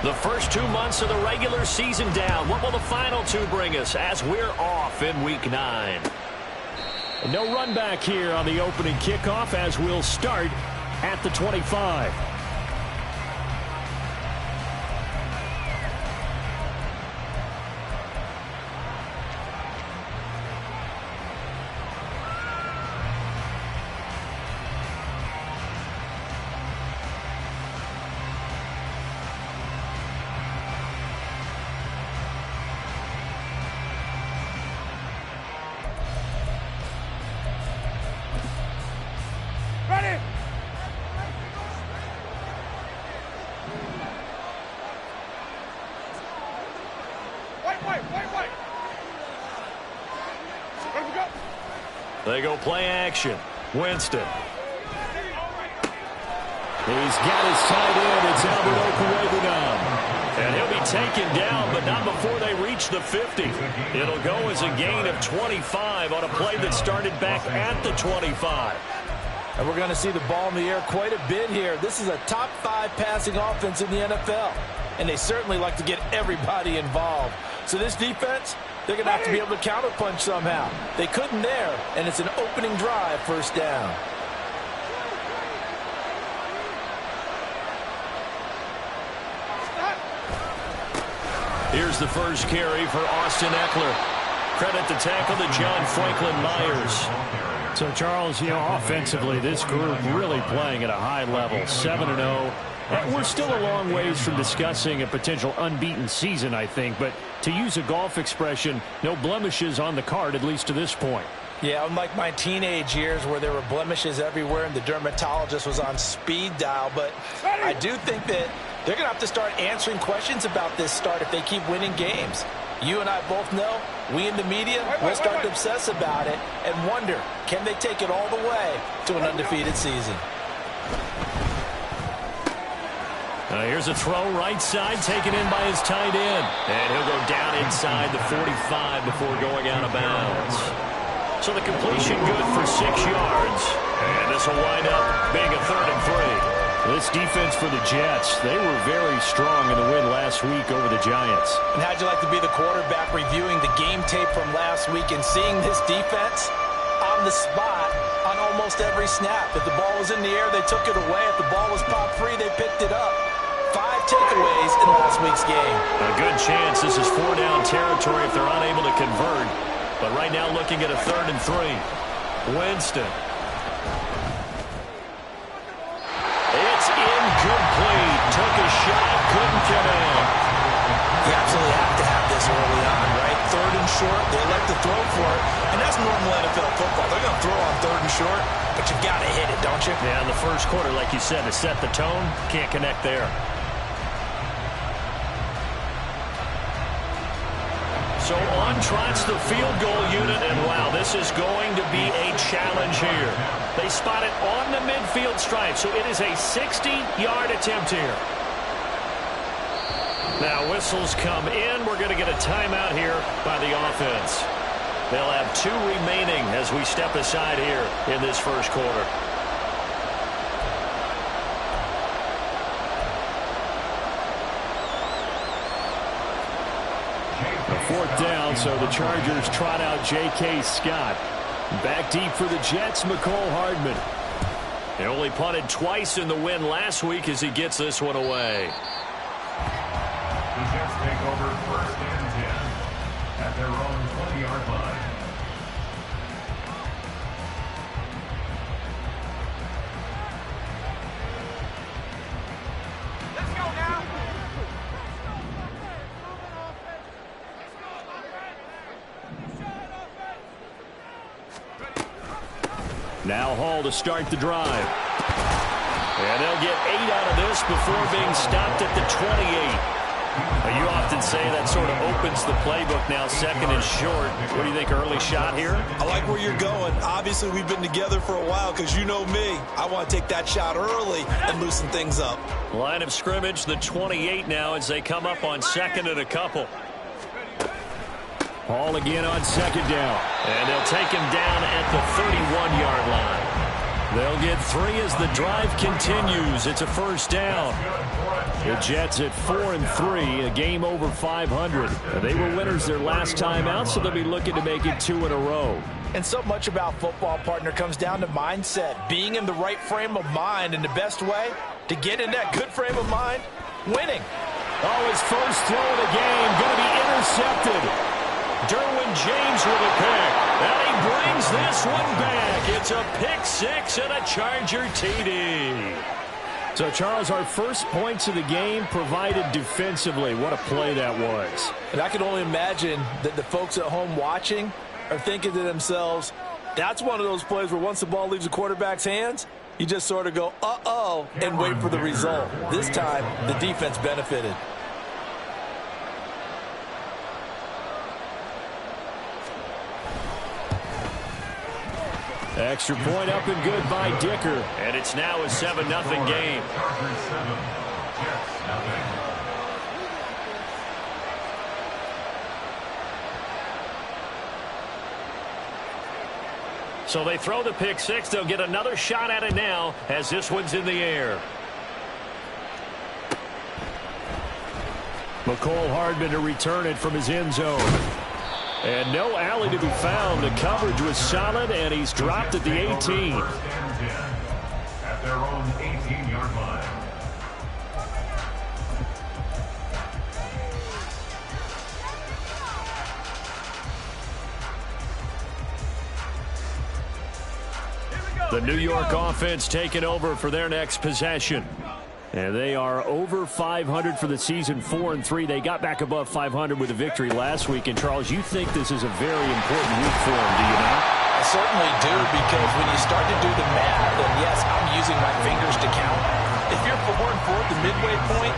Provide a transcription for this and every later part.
The first 2 months of the regular season down. What will the final two bring us as we're off in Week 9? No run back here on the opening kickoff as we'll start at the 25. They go play action. Winston. He's got his tight end. It's Albert Okwuegbunam. And he'll be taken down, but not before they reach the 50. It'll go as a gain of 25 on a play that started back at the 25. And we're going to see the ball in the air quite a bit here. This is a top 5 passing offense in the NFL. And they certainly like to get everybody involved. So this defense, they're going to have to be able to counterpunch somehow. They couldn't there, and it's an opening drive, first down. Here's the first carry for Austin Ekeler. Credit the tackle to John Franklin Myers. So, Charles, offensively, this group really playing at a high level, 7-0. We're still a long ways from discussing a potential unbeaten season, I think. But to use a golf expression, no blemishes on the card, at least to this point. Yeah, unlike my teenage years where there were blemishes everywhere and the dermatologist was on speed dial. But I do think that they're going to have to start answering questions about this start if they keep winning games. You and I both know, we in the media will start to obsess about it and wonder, can they take it all the way to an undefeated season? Here's a throw right side taken in by his tight end. And he'll go down inside the 45 before going out of bounds. So the completion good for 6 yards. And this will wind up being a 3rd and 3. This defense for the Jets, they were very strong in the win last week over the Giants. And how'd you like to be the quarterback reviewing the game tape from last week and seeing this defense on the spot on almost every snap? If the ball was in the air, they took it away. If the ball was popped free, they picked it up. 5 takeaways in last week's game. A good chance this is 4-down territory if they're unable to convert. But right now looking at a 3rd and 3. Winston. It's incomplete. Took a shot, couldn't get in. You absolutely have to have this early on, right? 3rd and short, they like to throw for it. And that's normal NFL football. They're going to throw on 3rd and short, but you've got to hit it, don't you? Yeah, in the first quarter, like you said, to set the tone, can't connect there. So on trots the field goal unit, and wow, this is going to be a challenge here. They spot it on the midfield stripe, so it is a 60-yard attempt here. Now whistles come in. We're going to get a timeout here by the offense. They'll have 2 remaining as we step aside here in this first quarter. A 4th down, so the Chargers trot out J.K. Scott. Back deep for the Jets, Mecole Hardman. He only punted twice in the win last week as he gets this one away. The Jets take over 1st and 10 at their own 20-yard line. Now Hall to start the drive. And they'll get 8 out of this before being stopped at the 28. You often say that sort of opens the playbook now, 2nd and short. What do you think, early shot here? I like where you're going. Obviously, we've been together for a while because you know me. I want to take that shot early and loosen things up. Line of scrimmage, the 28 now as they come up on 2nd and a couple. Hall again on 2nd down. And they'll take him down at the 31-yard line. They'll get 3 as the drive continues. It's a 1st down. The Jets at 4-3, a game over 500. They were winners their last time out, so they'll be looking to make it 2 in a row. And so much about football, partner, comes down to mindset, being in the right frame of mind, and the best way to get in that good frame of mind, winning. Oh, his first throw of the game going to be intercepted. Derwin James with a pick, and he brings this one back. It's a pick six and a Charger TD. So, Charles, our first points of the game provided defensively. What a play that was. And I can only imagine that the folks at home watching are thinking to themselves, that's one of those plays where once the ball leaves the quarterback's hands, you just sort of go, uh-oh, and wait for the result. This time, the defense benefited. Extra point up and good by Dicker. And it's now a 7-0 game. So they throw the pick six. They'll get another shot at it now as this one's in the air. McCole Hardman to return it from his end zone. And no alley to be found. The coverage was solid, and he's dropped at the 18. At their own 18-yard line. The New York offense taking over for their next possession. And they are over 500 for the season, 4-3. They got back above 500 with a victory last week. And, Charles, you think this is a very important week for them, do you not? I certainly do, because when you start to do the math, and yes, I'm using my fingers to count. If you're 4-4 at the midway point,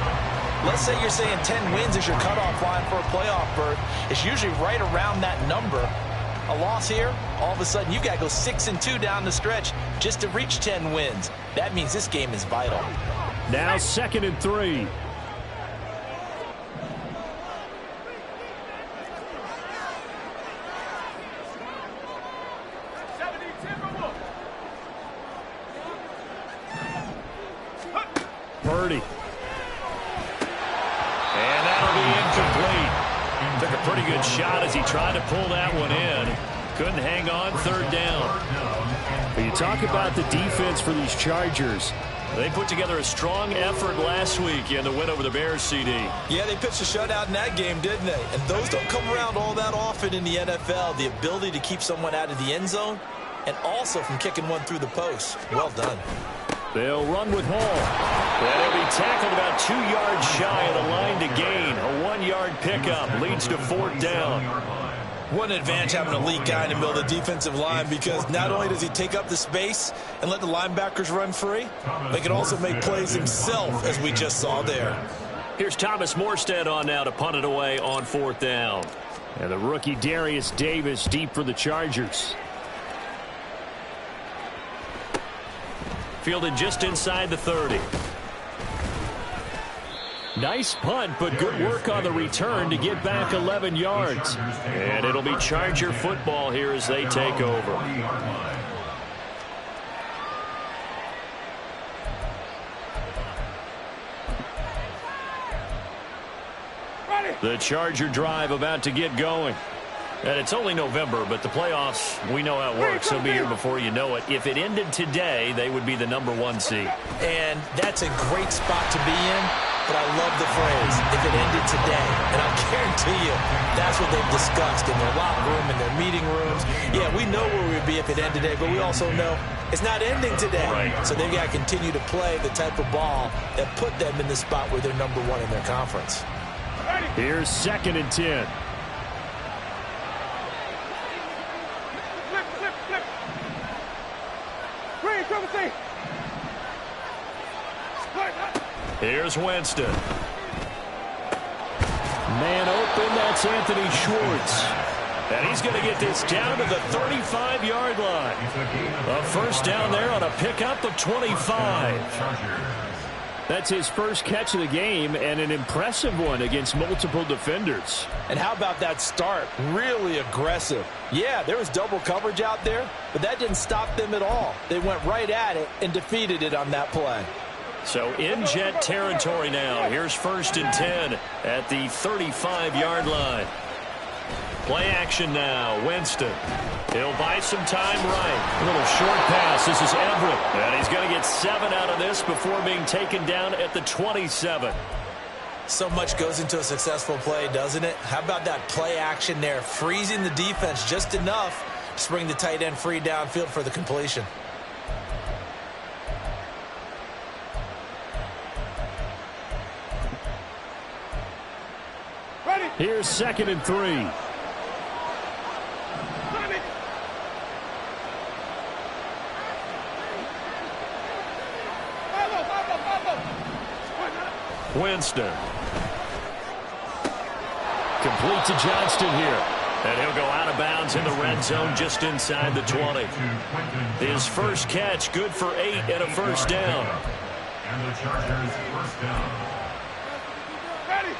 let's say you're saying 10 wins is your cutoff line for a playoff berth. It's usually right around that number. A loss here, all of a sudden you got to go 6-2 down the stretch just to reach 10 wins. That means this game is vital. Now 2nd and 3. Purdy. And that'll be incomplete. Took a pretty good shot as he tried to pull that one in. Couldn't hang on, 3rd down. But you talk about the defense for these Chargers. They put together a strong effort last week in the win over the Bears, CD. Yeah, they pitched a shutout in that game, didn't they? And those don't come around all that often in the NFL. The ability to keep someone out of the end zone and also from kicking one through the post. Well done. They'll run with Hall. And he'll be tackled about 2 yards shy of the line to gain. A 1-yard pickup leads to 4th down. What an advantage having a elite guy in the middle of the defensive line, because not only does he take up the space and let the linebackers run free, but he can also make plays himself, as we just saw there. Here's Thomas Morstead on now to punt it away on 4th down. And the rookie Darius Davis deep for the Chargers. Fielded just inside the 30. Nice punt, but good work on the return to get back 11 yards. And it'll be Charger football here as they take over. The Charger drive about to get going. And it's only November, but the playoffs, we know how it works. They'll be here before you know it. If it ended today, they would be the #1 seed. And that's a great spot to be in, but I love the phrase, if it ended today. And I'll guarantee you, that's what they've discussed in their locker room, in their meeting rooms. Yeah, we know where we'd be if it ended today, but we also know it's not ending today. Right. So they've got to continue to play the type of ball that put them in the spot where they're #1 in their conference. Here's 2nd and 10. Here's Winston. Man open, that's Anthony Schwartz. And he's going to get this down to the 35-yard line. A first down there on a pickup of 25. That's his first catch of the game, and an impressive one against multiple defenders. And how about that start? Really aggressive. Yeah, there was double coverage out there, but that didn't stop them at all. They went right at it and defeated it on that play. So in Jet territory now. Here's 1st and 10 at the 35-yard line. Play action now. Winston. He'll buy some time right. A little short pass. This is Everett. And he's going to get 7 out of this before being taken down at the 27. So much goes into a successful play, doesn't it? How about that play action there? Freezing the defense just enough to bring the tight end free downfield for the completion. Here's 2nd and 3. Winston. Complete to Johnston here. And he'll go out of bounds in the red zone just inside the 20. His first catch, good for 8 and a first down. And the Chargers first down. Ready.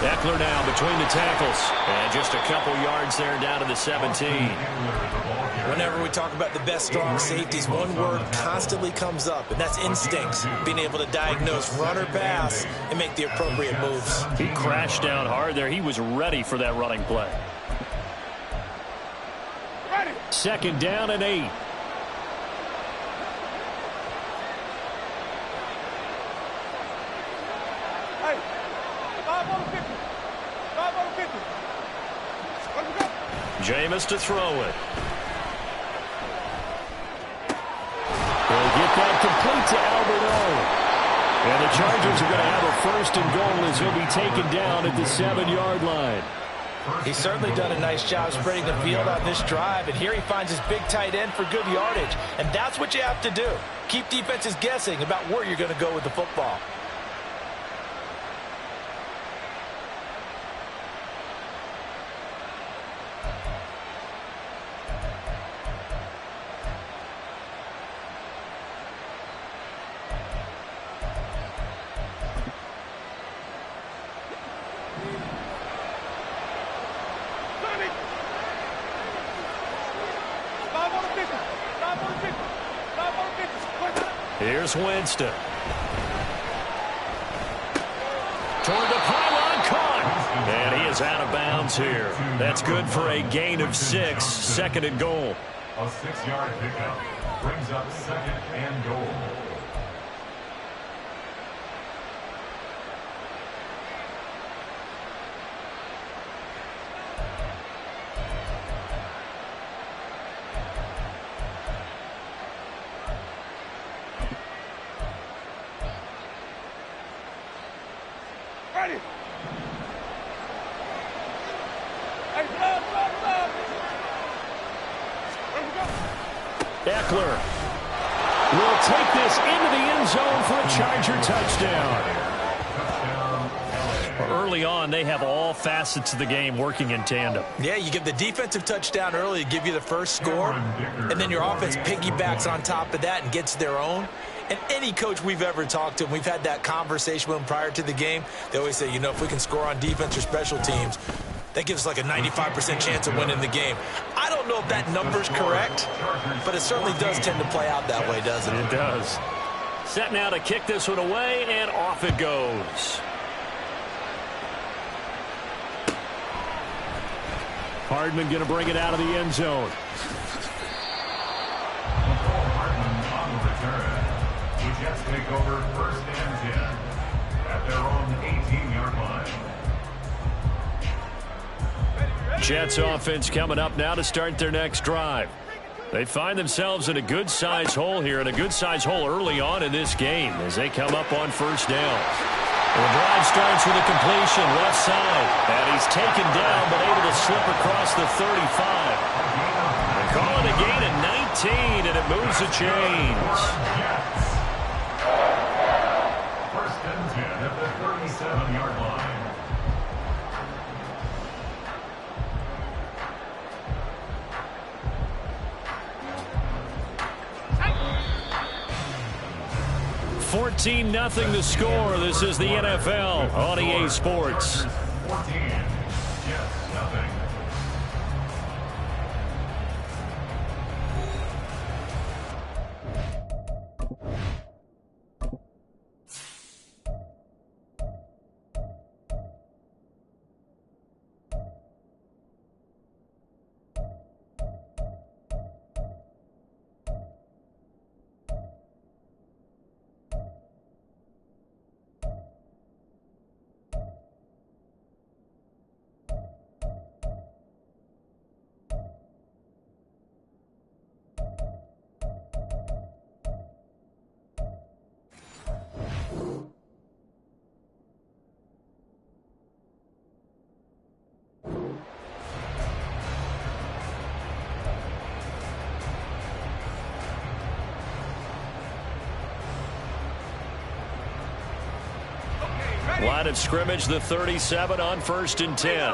Eckler now between the tackles. And just a couple yards there down to the 17. Whenever we talk about the best strong safeties, one word constantly comes up, and that's instincts. Being able to diagnose run or pass and make the appropriate moves. He crashed down hard there. He was ready for that running play. 2nd down and 8. Jameis to throw it. They'll get that complete to Albert O. And the Chargers are going to have a 1st and goal as he'll be taken down at the 7-yard line. He's certainly done a nice job spreading the field on this drive, and here he finds his big tight end for good yardage. And that's what you have to do. Keep defenses guessing about where you're going to go with the football. Here's Winston. Toward the pylon, caught. And he is out of bounds here. That's good for a gain of 6. 2nd and goal. A 6-yard pickup brings up 2nd and goal. Eckler will take this into the end zone for a Charger touchdown. Early on, they have all facets of the game working in tandem. Yeah, you give the defensive touchdown early to give you the first score, and then your offense piggybacks on top of that and gets their own. And any coach we've ever talked to, and we've had that conversation with them prior to the game, they always say, you know, if we can score on defense or special teams, that gives us like a 95% chance of winning the game. I don't know if that number's correct, but it certainly does tend to play out that way, doesn't it? It does. Set now to kick this one away, and off it goes. Hardman going to bring it out of the end zone. Hardman on the return. The Jets take over 1st and 10 at their own 18-yard line. Jets offense coming up now to start their next drive. They find themselves in a good-sized hole here, and a good-sized hole early on in this game as they come up on 1st down. The drive starts with a completion left side, and he's taken down but able to slip across the 35. They call it a gain of 19, and it moves the chains. 1st and 10 at the 37-yard line. $14-0 the score. This is the NFL on EA Sports. 14. Jets nothing. Line of scrimmage, the 37 on 1st and 10.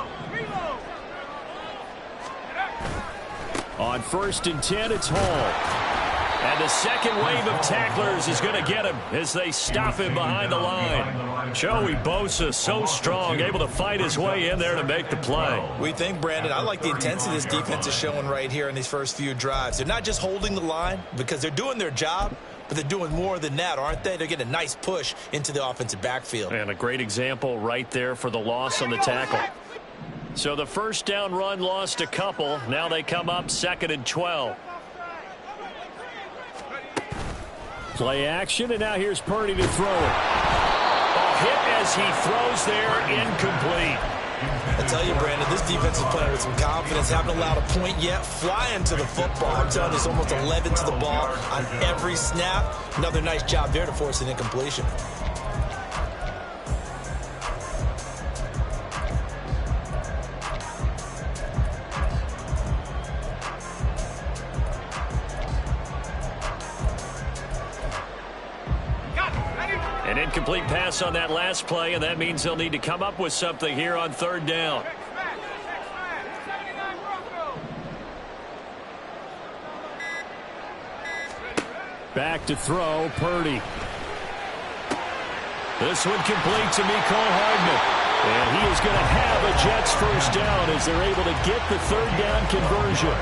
On 1st and 10, it's Hall. And the second wave of tacklers is going to get him as they stop him behind the line. Joey Bosa, so strong, able to fight his way in there to make the play. We think, Brandon, I like the intensity this defense is showing right here in these first few drives. They're not just holding the line because they're doing their job, but they're doing more than that, aren't they? They're getting a nice push into the offensive backfield. And a great example right there for the loss on the tackle. So the first down run lost a couple. Now they come up 2nd and 12. Play action, and now here's Purdy to throw it. Hit as he throws there, incomplete. I tell you, Brandon, this defense is playing with some confidence. Haven't allowed a point yet. Flying to the football. I'm telling you, it's almost 11 to the ball on every snap. Another nice job there to force an incompletion. An incomplete pass on that last play, and that means they'll need to come up with something here on 3rd down. Back to throw, Purdy. This one complete to Mecole Hardman. And he is going to have a Jets first down as they're able to get the 3rd down conversion.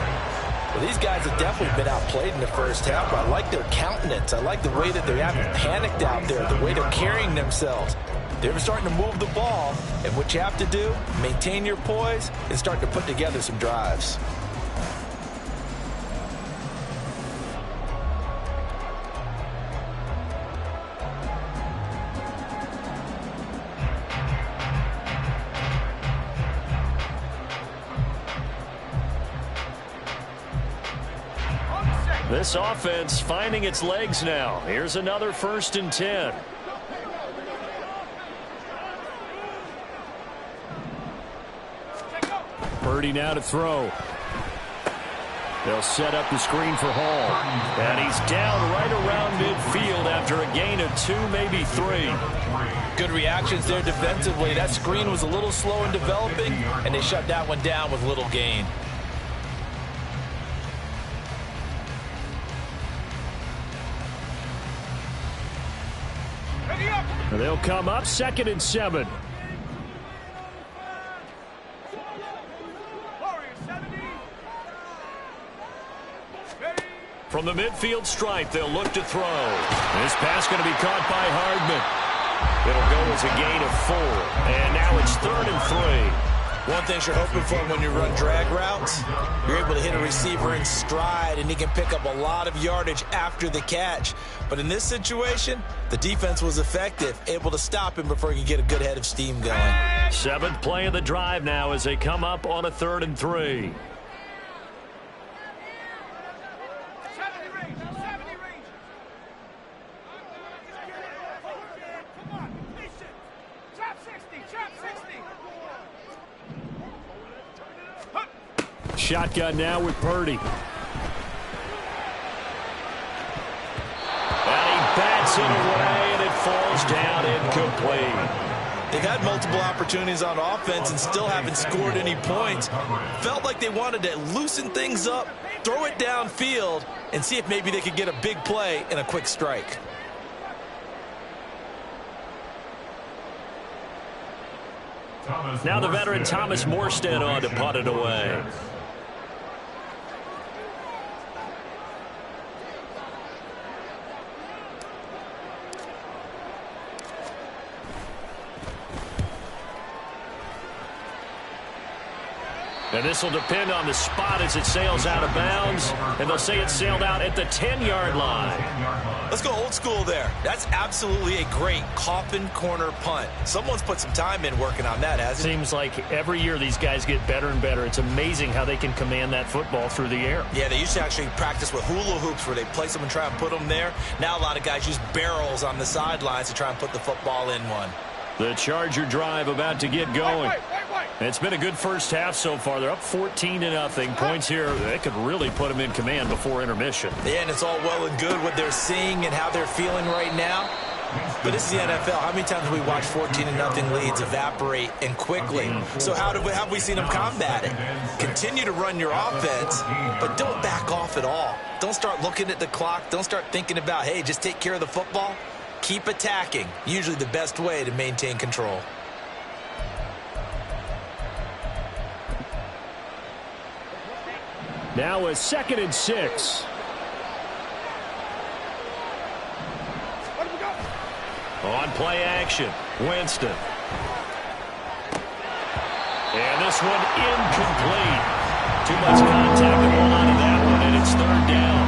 Well, these guys have definitely been outplayed in the first half, but I like their countenance. I like the way that they haven't panicked out there, the way they're carrying themselves. They're starting to move the ball, and what you have to do, maintain your poise and start to put together some drives. This offense finding its legs now. Here's another 1st and 10. Purdy now to throw. They'll set up the screen for Hall. And he's down right around midfield after a gain of 2, maybe 3. Good reactions there defensively. That screen was a little slow in developing, and they shut that one down with little gain. They'll come up 2nd and 7. From the midfield stripe, they'll look to throw. This pass going to be caught by Hardman. It'll go as a gain of 4. And now it's 3rd and 3. One thing you're hoping for when you run drag routes, you're able to hit a receiver in stride, and he can pick up a lot of yardage after the catch. But in this situation, the defense was effective, able to stop him before he could get a good head of steam going. 7th play of the drive now as they come up on a 3rd and 3. Shotgun now with Purdy. And he bats it away, and it falls down incomplete. They've had multiple opportunities on offense and still haven't scored any points. Felt like they wanted to loosen things up, throw it downfield, and see if maybe they could get a big play and a quick strike. Now the veteran Thomas Morstead on to punt it away. And this will depend on the spot as it sails out of bounds. And they'll say it sailed out at the 10-yard line. Let's go old school there. That's absolutely a great coffin corner punt. Someone's put some time in working on that, hasn't it? Seems like every year these guys get better and better. It's amazing how they can command that football through the air. Yeah, they used to actually practice with hula hoops where they place them and try and put them there. Now a lot of guys use barrels on the sidelines to try and put the football in one. The Charger drive about to get going. Wait. It's been a good first half so far. They're up 14-0. Points here, they could really put them in command before intermission. Yeah, and it's all well and good what they're seeing and how they're feeling right now. But this is the NFL. How many times have we watched 14-0 leads evaporate and quickly? So have we seen them combat it? Continue to run your offense, but don't back off at all. Don't start looking at the clock. Don't start thinking about, hey, just take care of the football. Keep attacking. Usually the best way to maintain control. Now a 2nd and 6. Let him go. On play action, Winston. And this one incomplete. Too much contact to hold on to that one, and it's 3rd down.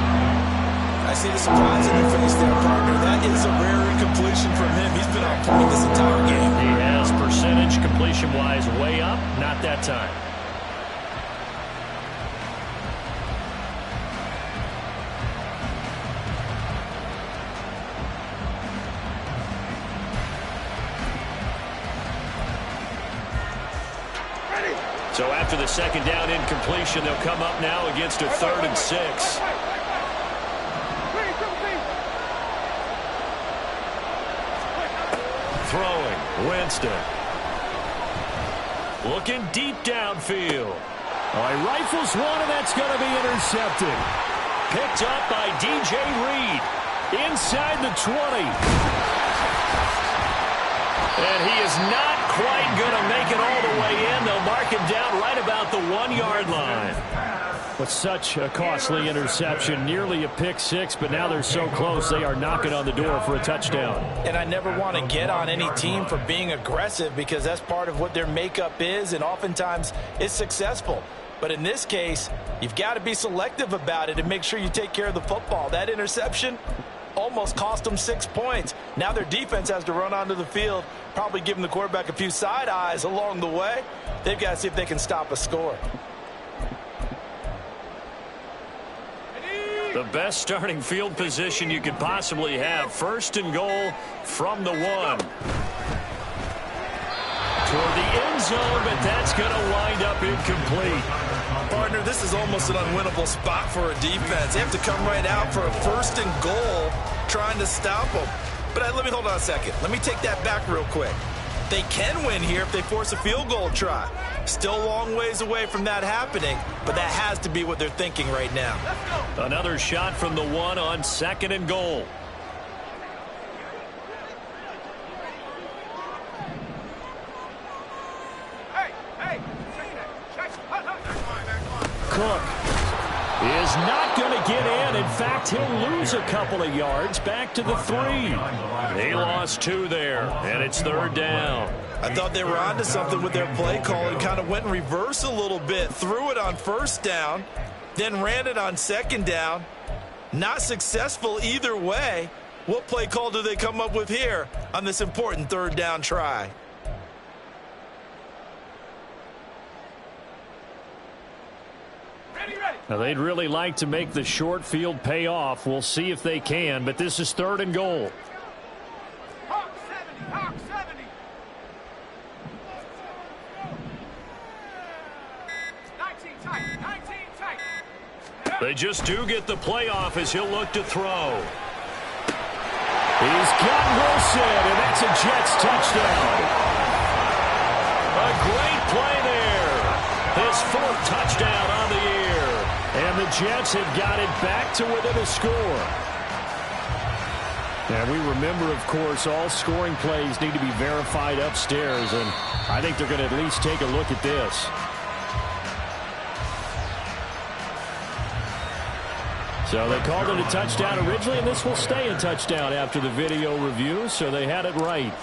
I see the surprise in your face there, partner. That is a rare incompletion from him. He's been on point this entire game. He has percentage completion-wise way up, not that time. So after the 2nd down incompletion, they'll come up now against a 3rd and 6. Throwing, Winston. Looking deep downfield. He rifles one, and that's going to be intercepted. Picked up by DJ Reed. Inside the 20. And he is not quite going to make it all the way in. They'll mark him down right about the 1-yard line. With such a costly interception, nearly a pick six, but now they're so close they are knocking on the door for a touchdown. And I never want to get on any team for being aggressive because that's part of what their makeup is, and oftentimes it's successful. But in this case, you've got to be selective about it and make sure you take care of the football. That interception almost cost them 6 points. Now their defense has to run onto the field, probably giving the quarterback a few side eyes along the way. They've got to see if they can stop a score. The best starting field position you could possibly have. 1st and goal from the 1. Toward the end zone, but that's going to wind up incomplete. Partner, this is almost an unwinnable spot for a defense. They have to come right out for a 1st and goal trying to stop them. But let me hold on a second. Let me take that back real quick. They can win here if they force a field goal try. Still a long ways away from that happening, but that has to be what they're thinking right now. Another shot from the 1 on 2nd and goal. Cook is not going to get in. In fact, he'll lose a couple of yards back to the 3. He lost 2 there, and it's 3rd down. I thought they were onto something with their play call and kind of went in reverse a little bit. Threw it on 1st down, then ran it on 2nd down. Not successful either way. What play call do they come up with here on this important 3rd down try? Now, they'd really like to make the short field pay off. We'll see if they can, but this is 3rd and goal. Hawk 70, Hawk 70. 19 tight. They just do get the playoff as he'll look to throw. He's got Wilson, and that's a Jets touchdown. A great play there. His 4th touchdown on the year. And the Jets have got it back to within a score. And we remember, of course, all scoring plays need to be verified upstairs, and I think they're going to at least take a look at this. So they called it a touchdown originally, and this will stay a touchdown after the video review, so they had it right.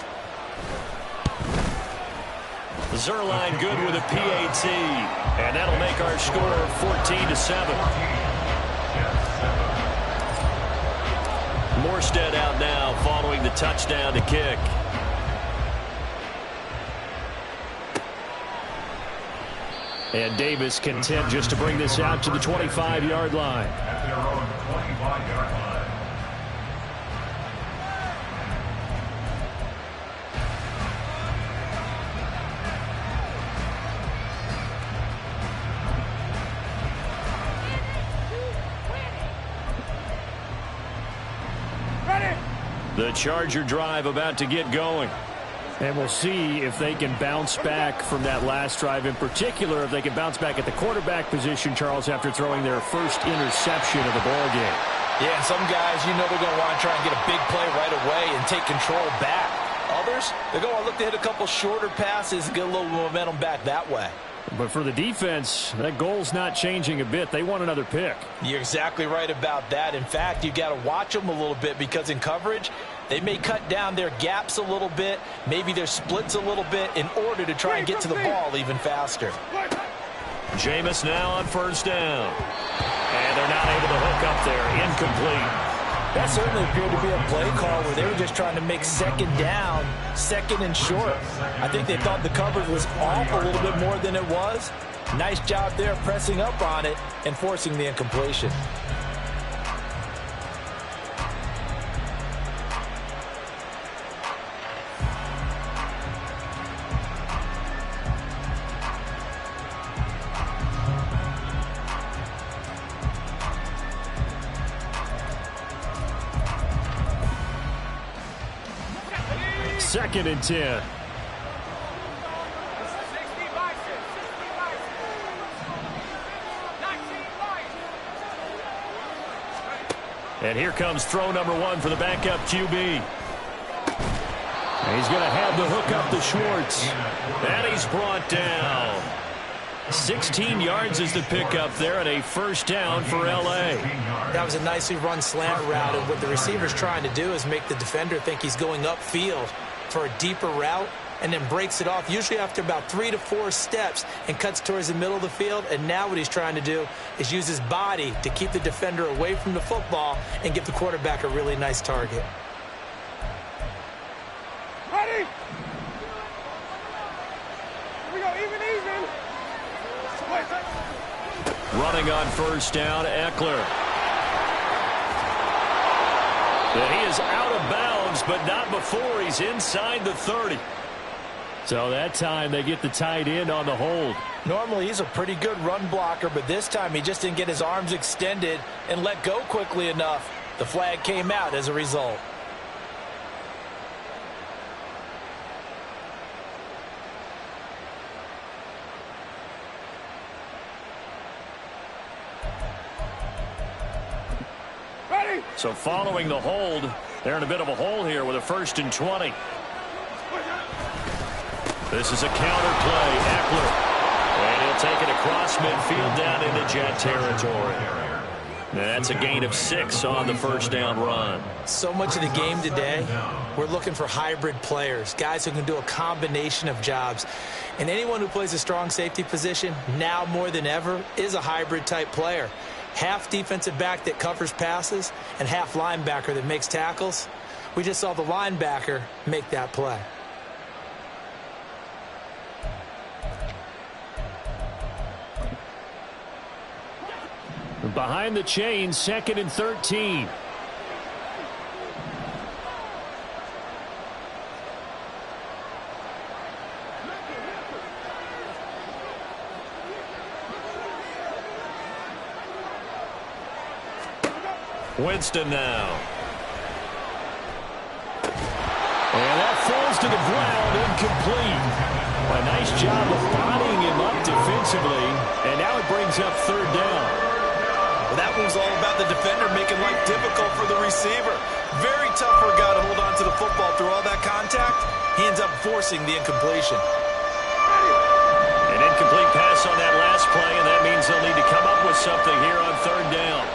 Zuerlein good with a PAT, and that'll make our score 14-7. Morstead out now following the touchdown to kick. And Davis content just to bring this out to the 25-yard line. At their own 25-yard line. The Charger drive about to get going. And we'll see if they can bounce back from that last drive. In particular, if they can bounce back at the quarterback position, Charles, after throwing their first interception of the ball game. Yeah, and some guys, you know they're going to want to try and get a big play right away and take control back. Others, they're going to look to hit a couple shorter passes and get a little momentum back that way. But for the defense, that goal's not changing a bit. They want another pick. You're exactly right about that. In fact, you got to watch them a little bit because in coverage, they may cut down their gaps a little bit, maybe their splits a little bit in order to try and get to the ball even faster. Jameis now on first down. And they're not able to hook up there. Incomplete. That certainly appeared to be a play call where they were just trying to make second down, second and short. I think they thought the coverage was off a little bit more than it was. Nice job there pressing up on it and forcing the incompletion. Second and 10. 60 Bison. 19 Bison. And here comes throw number one for the backup QB. And he's going to have the hook up to Schwartz. And he's brought down. 16 yards is the pickup there, and a first down for L.A. That was a nicely run slant route, and what the receiver's trying to do is make the defender think he's going upfield for a deeper route, and then breaks it off, usually after about 3 to 4 steps, and cuts towards the middle of the field. And now what he's trying to do is use his body to keep the defender away from the football and give the quarterback a really nice target. Ready? Here we go, even. Running on first down, Eckler. And he is out of bounds, but not before he's inside the 30. So that time they get the tight end on the hold. Normally he's a pretty good run blocker, but this time he just didn't get his arms extended and let go quickly enough. The flag came out as a result. So following the hold, they're in a bit of a hole here with a 1st and 20. This is a counter play. Eckler. And he'll take it across midfield down into Jet territory. And that's a gain of 6 on the first down run. So much of the game today, we're looking for hybrid players, guys who can do a combination of jobs. And anyone who plays a strong safety position, now more than ever, is a hybrid type player. Half defensive back that covers passes and half linebacker that makes tackles. We just saw the linebacker make that play. Behind the chain, 2nd and 13. Winston now. And that falls to the ground, incomplete. A nice job of bodying him up defensively, and now it brings up 3rd down. Well, that that one was all about the defender making life difficult for the receiver. Very tough for a guy to hold on to the football through all that contact. He ends up forcing the incompletion. An incomplete pass on that last play, and that means they'll need to come up with something here on third down.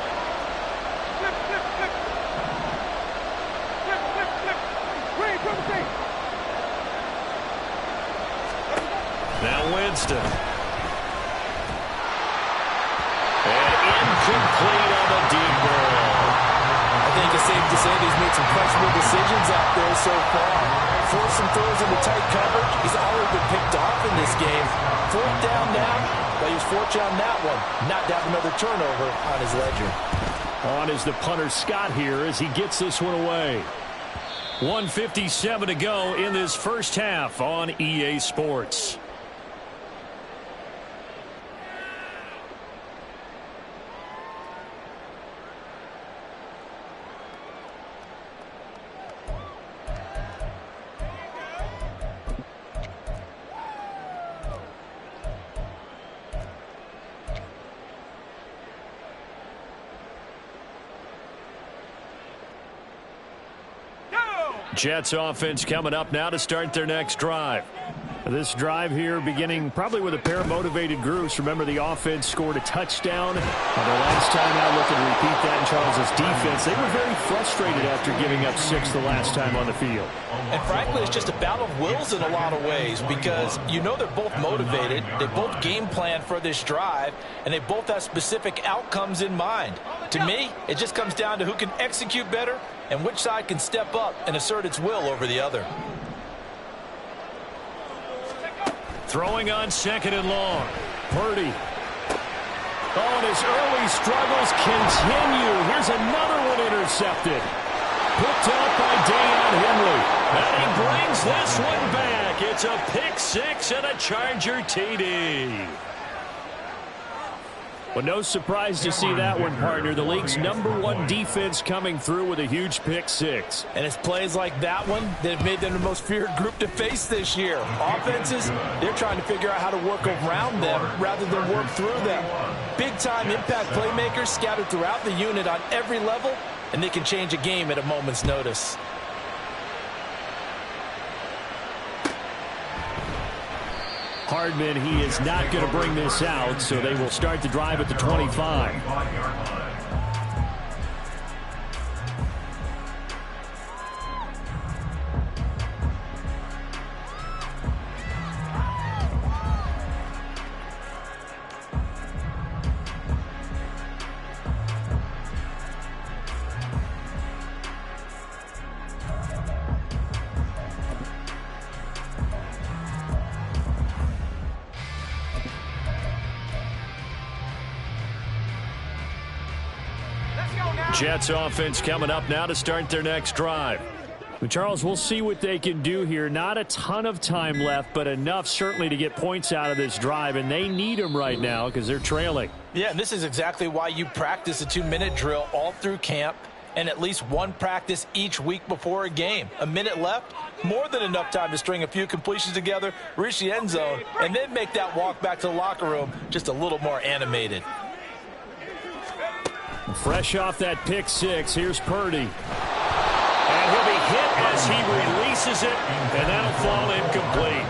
Now Winston. And incomplete on the deep ball. I think it's safe to say he's made some questionable decisions out there so far. Forced some throws into tight coverage. He's already been picked off in this game. Fourth down now, but he was fortunate on that one not to have another turnover on his ledger. On is the punter Scott here as he gets this one away. 1:57 to go in this first half on EA Sports. Jets offense coming up now to start their next drive. This drive here beginning probably with a pair of motivated groups. Remember, the offense scored a touchdown on their last time out. Looking to repeat that in Charles' defense. They were very frustrated after giving up 6 the last time on the field. And frankly, it's just a battle of wills in a lot of ways because you know they're both motivated. They both game plan for this drive, and they both have specific outcomes in mind. To me, it just comes down to who can execute better and which side can step up and assert its will over the other. Throwing on second and long. Purdy. Oh, and his early struggles continue. Here's another one intercepted. Picked up by Deion Henley. And he brings this one back. It's a pick six and a Charger TD. Well, no surprise to see that one, partner. The league's #1 defense coming through with a huge pick six. And it's plays like that one that have made them the most feared group to face this year. Offenses, they're trying to figure out how to work around them rather than work through them. Big-time impact playmakers scattered throughout the unit on every level, and they can change a game at a moment's notice. Hardman, he is not going to bring this out, so they will start the drive at the 25. Jets offense coming up now to start their next drive. But Charles, we'll see what they can do here. Not a ton of time left, but enough certainly to get points out of this drive, and they need them right now because they're trailing. Yeah, and this is exactly why you practice a 2-minute drill all through camp and at least one practice each week before a game. A minute left, more than enough time to string a few completions together, reach the end zone, and then make that walk back to the locker room just a little more animated. Fresh off that pick six, here's Purdy. And he'll be hit as he releases it, and that'll fall incomplete.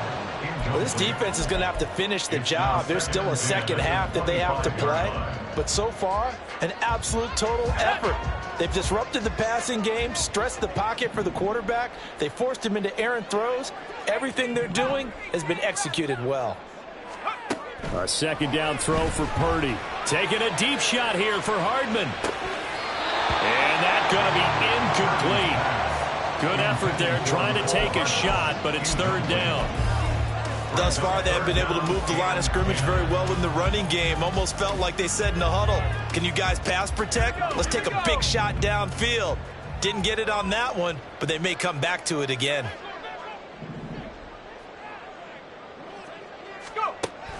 Well, this defense is going to have to finish the job. There's still a second half that they have to play. But so far, an absolute total effort. They've disrupted the passing game, stressed the pocket for the quarterback. They forced him into errant throws. Everything they're doing has been executed well. A second down throw for Purdy. Taking a deep shot here for Hardman. And that's going to be incomplete. Good effort there trying to take a shot, but it's third down. Thus far, they have been able to move the line of scrimmage very well in the running game. Almost felt like they said in the huddle, can you guys pass protect? Let's take a big shot downfield. Didn't get it on that one, but they may come back to it again.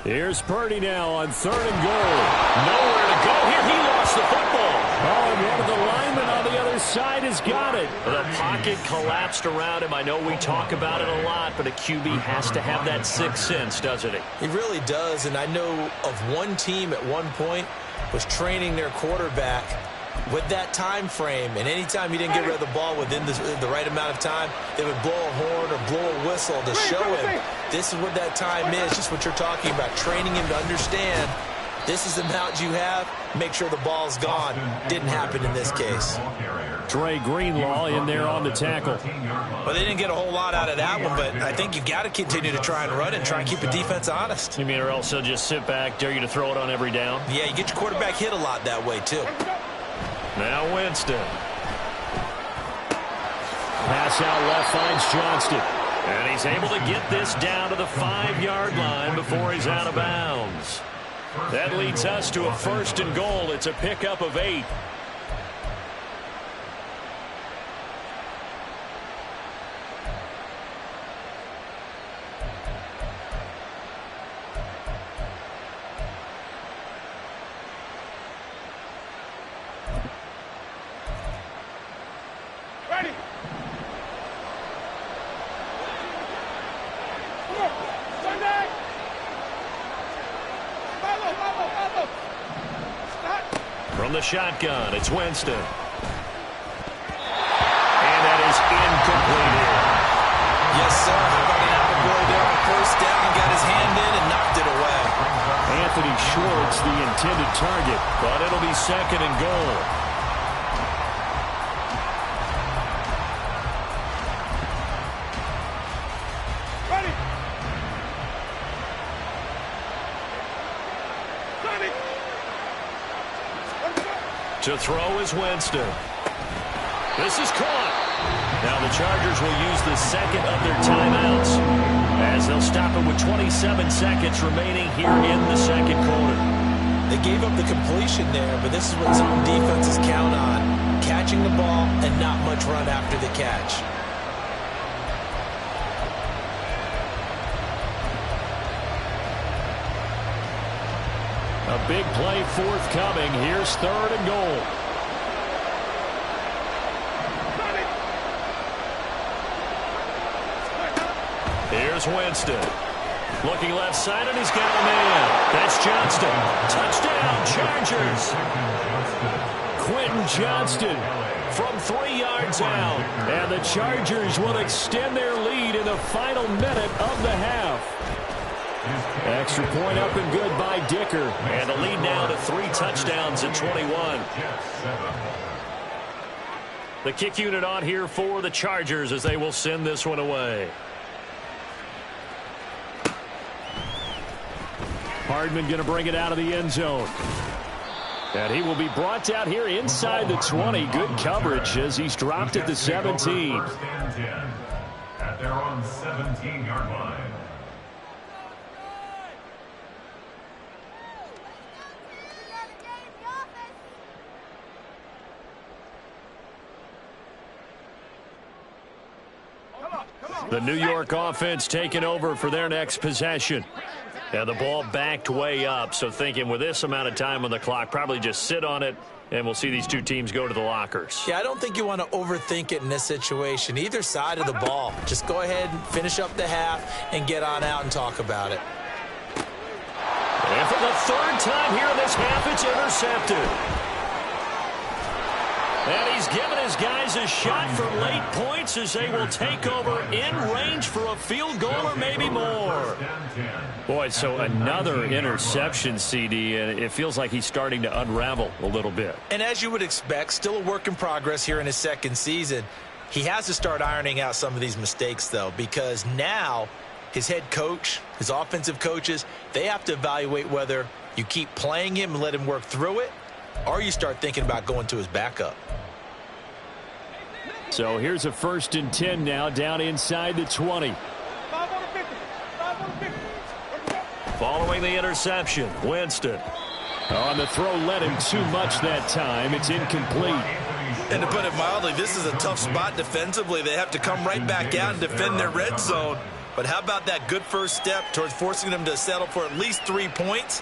Here's Purdy now on third and goal. Nowhere to go here. He lost the football. Oh, and one of the linemen on the other side has got it. The pocket collapsed around him. I know we talk about it a lot, but a QB has to have that sixth sense, doesn't he? He really does, and I know of one team at one point was training their quarterback with that time frame, and anytime you didn't get rid of the ball within the right amount of time, they would blow a horn or blow a whistle to show him this is what that time is, just what you're talking about, training him to understand this is the amount you have, make sure the ball's gone. Didn't happen in this case. Dre Greenlaw in there on the tackle. Well, they didn't get a whole lot out of that one, but I think you got to continue to try and run and try and keep the defense honest. You mean or else they'll just sit back, dare you to throw it on every down? Yeah, you get your quarterback hit a lot that way, too. Now Winston. Pass out left finds Johnston. And he's able to get this down to the 5-yard line before he's out of bounds. That leads us to a 1st and goal. It's a pickup of 8. Ready. Come on. Sunday. Follow. Stop. From the shotgun, it's Winston. And that is incomplete here. Yes, sir. How about an out-of-boy there on 1st down? Got his hand in and knocked it away. Anthony Schwartz, the intended target. But it'll be 2nd and goal. Ready. Ready. To throw is Winston. This is caught. Now the Chargers will use the 2nd of their timeouts as they'll stop it with 27 seconds remaining here in the 2nd quarter. They gave up the completion there, but this is what zone defenses count on. Catching the ball and not much run after the catch. A big play forthcoming. Here's 3rd and goal. Here's Winston. Looking left side, and he's got a man. That's Johnston. Touchdown, Chargers. Quentin Johnston From 3 yards out. And the Chargers will extend their lead in the final minute of the half. Extra point up and good by Dicker. And the lead now to 3 touchdowns at 21. The kick unit on here for the Chargers as they will send this one away. Hardman going to bring it out of the end zone. And he will be brought down here inside the 20. Good coverage as he's dropped at the 17. 1st and 10 at their own 17-yard line. The New York offense taking over for their next possession. And the ball backed way up, so thinking with this amount of time on the clock, probably just sit on it, and we'll see these two teams go to the lockers. Yeah, I don't think you want to overthink it in this situation. Either side of the ball. Just go ahead and finish up the half and get on out and talk about it. And for the 3rd time here in this half, it's intercepted. And he's given his guys a shot for late points as they will take over in range for a field goal or maybe more. Boy, so another interception, CD, and it feels like he's starting to unravel a little bit. And as you would expect, still a work in progress here in his 2nd season. He has to start ironing out some of these mistakes, though, because now his head coach, his offensive coaches, they have to evaluate whether you keep playing him and let him work through it, or you start thinking about going to his backup. So here's a 1st and 10 now down inside the 20. Following the interception, Winston. On the throw, led him too much that time. It's incomplete. And to put it mildly, this is a tough spot defensively. They have to come right back out and defend their red zone. But how about that good first step towards forcing them to settle for at least 3 points?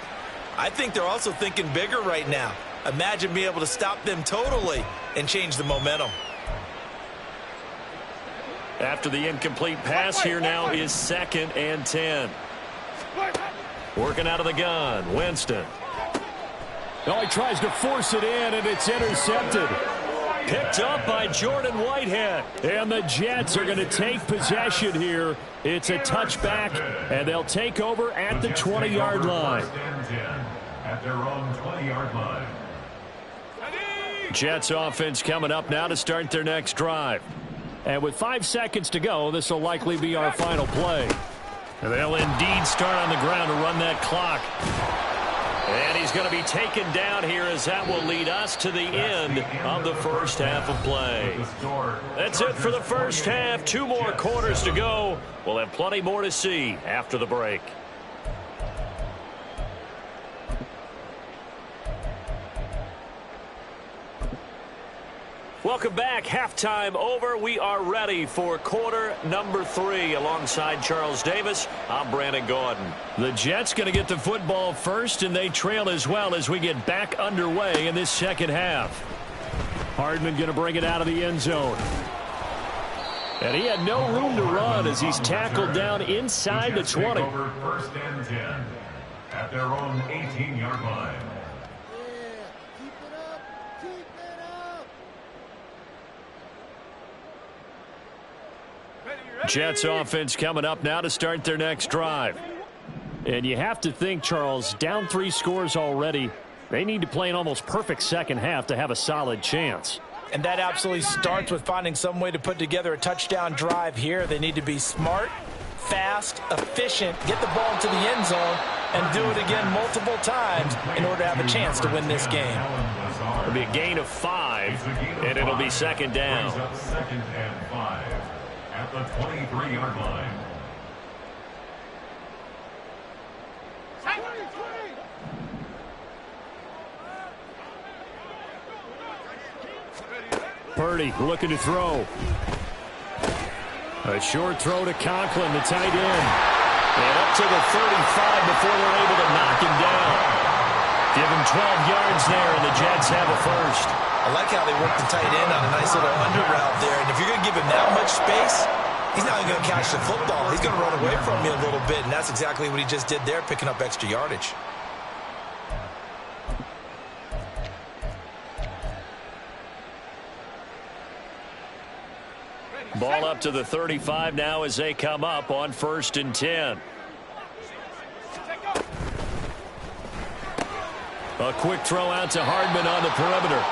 I think they're also thinking bigger right now. Imagine being able to stop them totally and change the momentum. After the incomplete pass, here now is 2nd and 10. Working out of the gun, Winston. Oh, he tries to force it in, and it's intercepted. Picked up by Jordan Whitehead. And the Jets are going to take possession here. It's a touchback, and they'll take over at the 20-yard line. At their own 20-yard line. Jets offense coming up now to start their next drive. And with 5 seconds to go, this will likely be our final play. They'll indeed start on the ground to run that clock. And he's going to be taken down here as that will lead us to the end of the first half of play. That's it for the first half. 2 more quarters to go. We'll have plenty more to see after the break. Welcome back. Halftime over. We are ready for quarter number 3. Alongside Charles Davis, I'm Brandon Gordon. The Jets going to get the football first, and they trail as well as we get back underway in this second half. Hardman going to bring it out of the end zone. And he had no room to run as he's tackled down inside the 20. Over first and 10 at their own 18-yard line. Jets offense coming up now to start their next drive. And you have to think, Charles, down 3 scores already. They need to play an almost perfect second half to have a solid chance. And that absolutely starts with finding some way to put together a touchdown drive here. They need to be smart, fast, efficient, get the ball into the end zone, and do it again multiple times in order to have a chance to win this game. It'll be a gain of 5, and it'll be second down. Second and 5 at the 23-yard line. Purdy looking to throw. A short throw to Conklin, the tight end. And up to the 35 before they're able to knock him down. Give him 12 yards there, and the Jets have a first. I like how they work the tight end on a nice little under route there. And if you're going to give him that much space, he's not going to catch the football. He's going to run away from you a little bit, and that's exactly what he just did there, picking up extra yardage. Ball up to the 35 now as they come up on 1st and 10. A quick throw out to Hardman on the perimeter.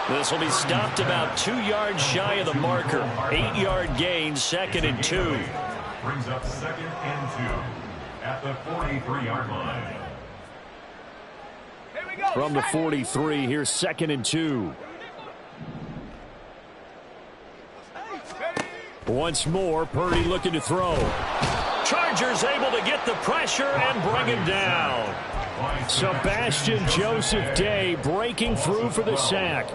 This will be stopped about 2 yards shy of the marker. 8-yard gain, 2nd and 2. Brings up 2nd and 2 at the 43-yard line. From the 43, here's 2nd and 2. Once more, Purdy looking to throw. Chargers able to get the pressure and bring him down. Sebastian Joseph Day breaking through for the sack.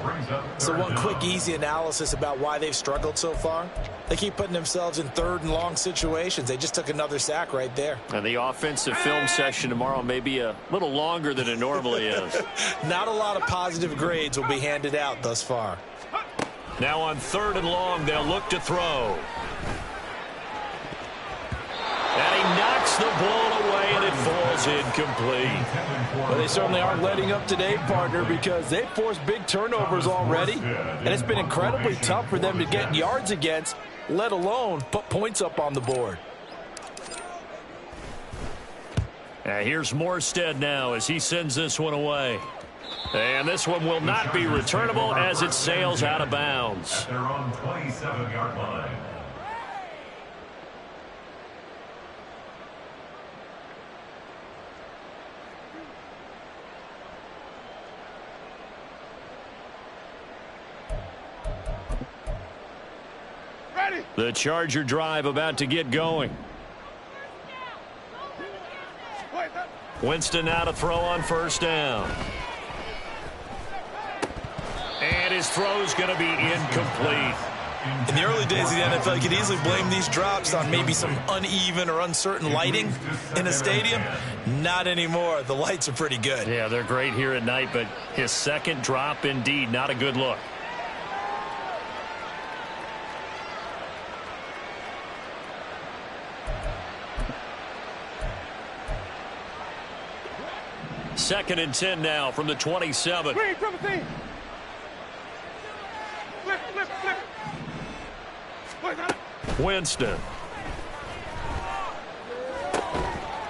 So one quick, easy analysis about why they've struggled so far. They keep putting themselves in 3rd and long situations. They just took another sack right there. And the offensive film session tomorrow may be a little longer than it normally is. Not a lot of positive grades will be handed out thus far. Now on 3rd and long, they'll look to throw. And he knocks the ball away, and it falls incomplete. Well, they certainly aren't letting up today, partner, because they've forced big turnovers already. And it's been incredibly tough for them to get yards against, let alone put points up on the board. Here's Morstead now as he sends this one away. And this one will not be returnable as it sails out of bounds. At their own 27-yard line. The Charger drive about to get going. Winston now to throw on 1st down. And his throw's going to be incomplete. In the early days of the NFL, you could easily blame these drops on maybe some uneven or uncertain lighting in a stadium. Not anymore. The lights are pretty good. Yeah, they're great here at night, but his 2nd drop, indeed, not a good look. 2nd and 10 now from the 27. Green, triple team. Flip, flip, flip. Wait, got it. Winston.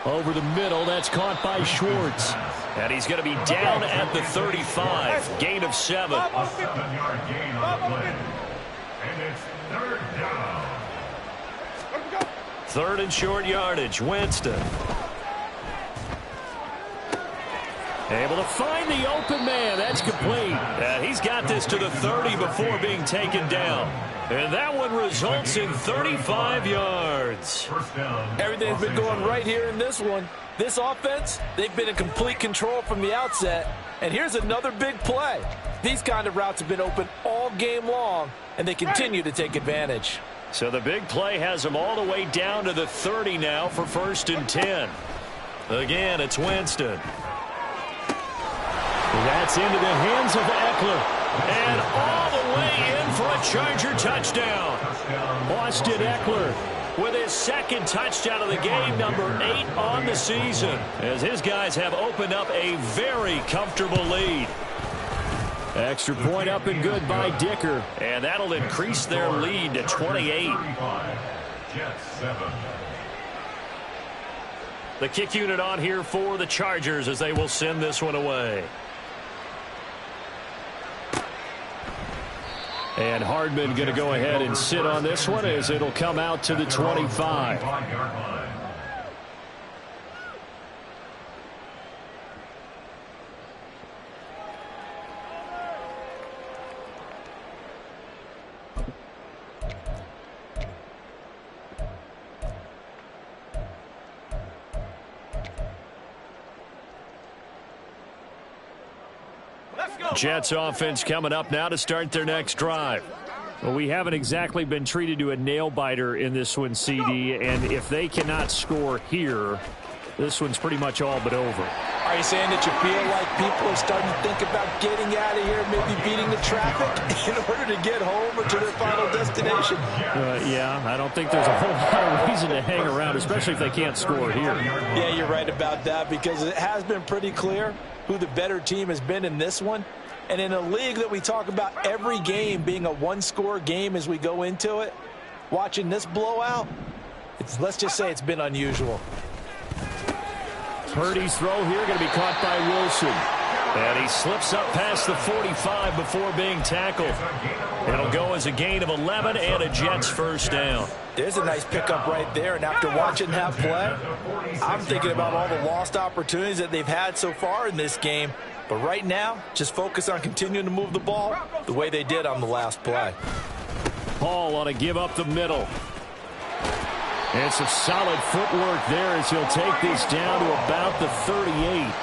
Over the middle, that's caught by Schwartz. And he's going to be down at the 35. Gain of 7. A 7-yard gain on the play. And it's 3rd down. Let him go. 3rd and short yardage. Winston. Able to find the open man. That's complete. And he's got this to the 30 before being taken down. And that one results in 35 yards. First down. Everything's been going right here in this one. This offense, they've been in complete control from the outset. And here's another big play. These kind of routes have been open all game long, and they continue to take advantage. So the big play has them all the way down to the 30 now for 1st and 10. Again, it's Winston. That's into the hands of Eckler. And all the way in for a Charger touchdown. Austin Eckler with his 2nd touchdown of the game, number 8 on the season, as his guys have opened up a very comfortable lead. Extra point up and good by Dicker. And that'll increase their lead to 28. Jets 7. The kick unit on here for the Chargers as they will send this one away. And Hardman going to go ahead and sit on this one as it'll come out to the 25. Jets offense coming up now to start their next drive. Well, we haven't exactly been treated to a nail-biter in this one, CD, and if they cannot score here, this one's pretty much all but over. Are you saying that you feel like people are starting to think about getting out of here, maybe beating the traffic in order to get home or to their final destination? Yeah, I don't think there's a whole lot of reason to hang around, especially if they can't score here. Yeah, you're right about that, because it has been pretty clear who the better team has been in this one. And in a league that we talk about every game being a one-score game as we go into it, watching this blowout, let's just say it's been unusual. Purdy's throw here going to be caught by Wilson. And he slips up past the 45 before being tackled. It'll go as a gain of 11 and a Jets first down. There's a nice pickup right there, and after watching that play, I'm thinking about all the lost opportunities that they've had so far in this game. But right now, just focus on continuing to move the ball the way they did on the last play. Paul ought to give up the middle. And some solid footwork there as he'll take this down to about the 38.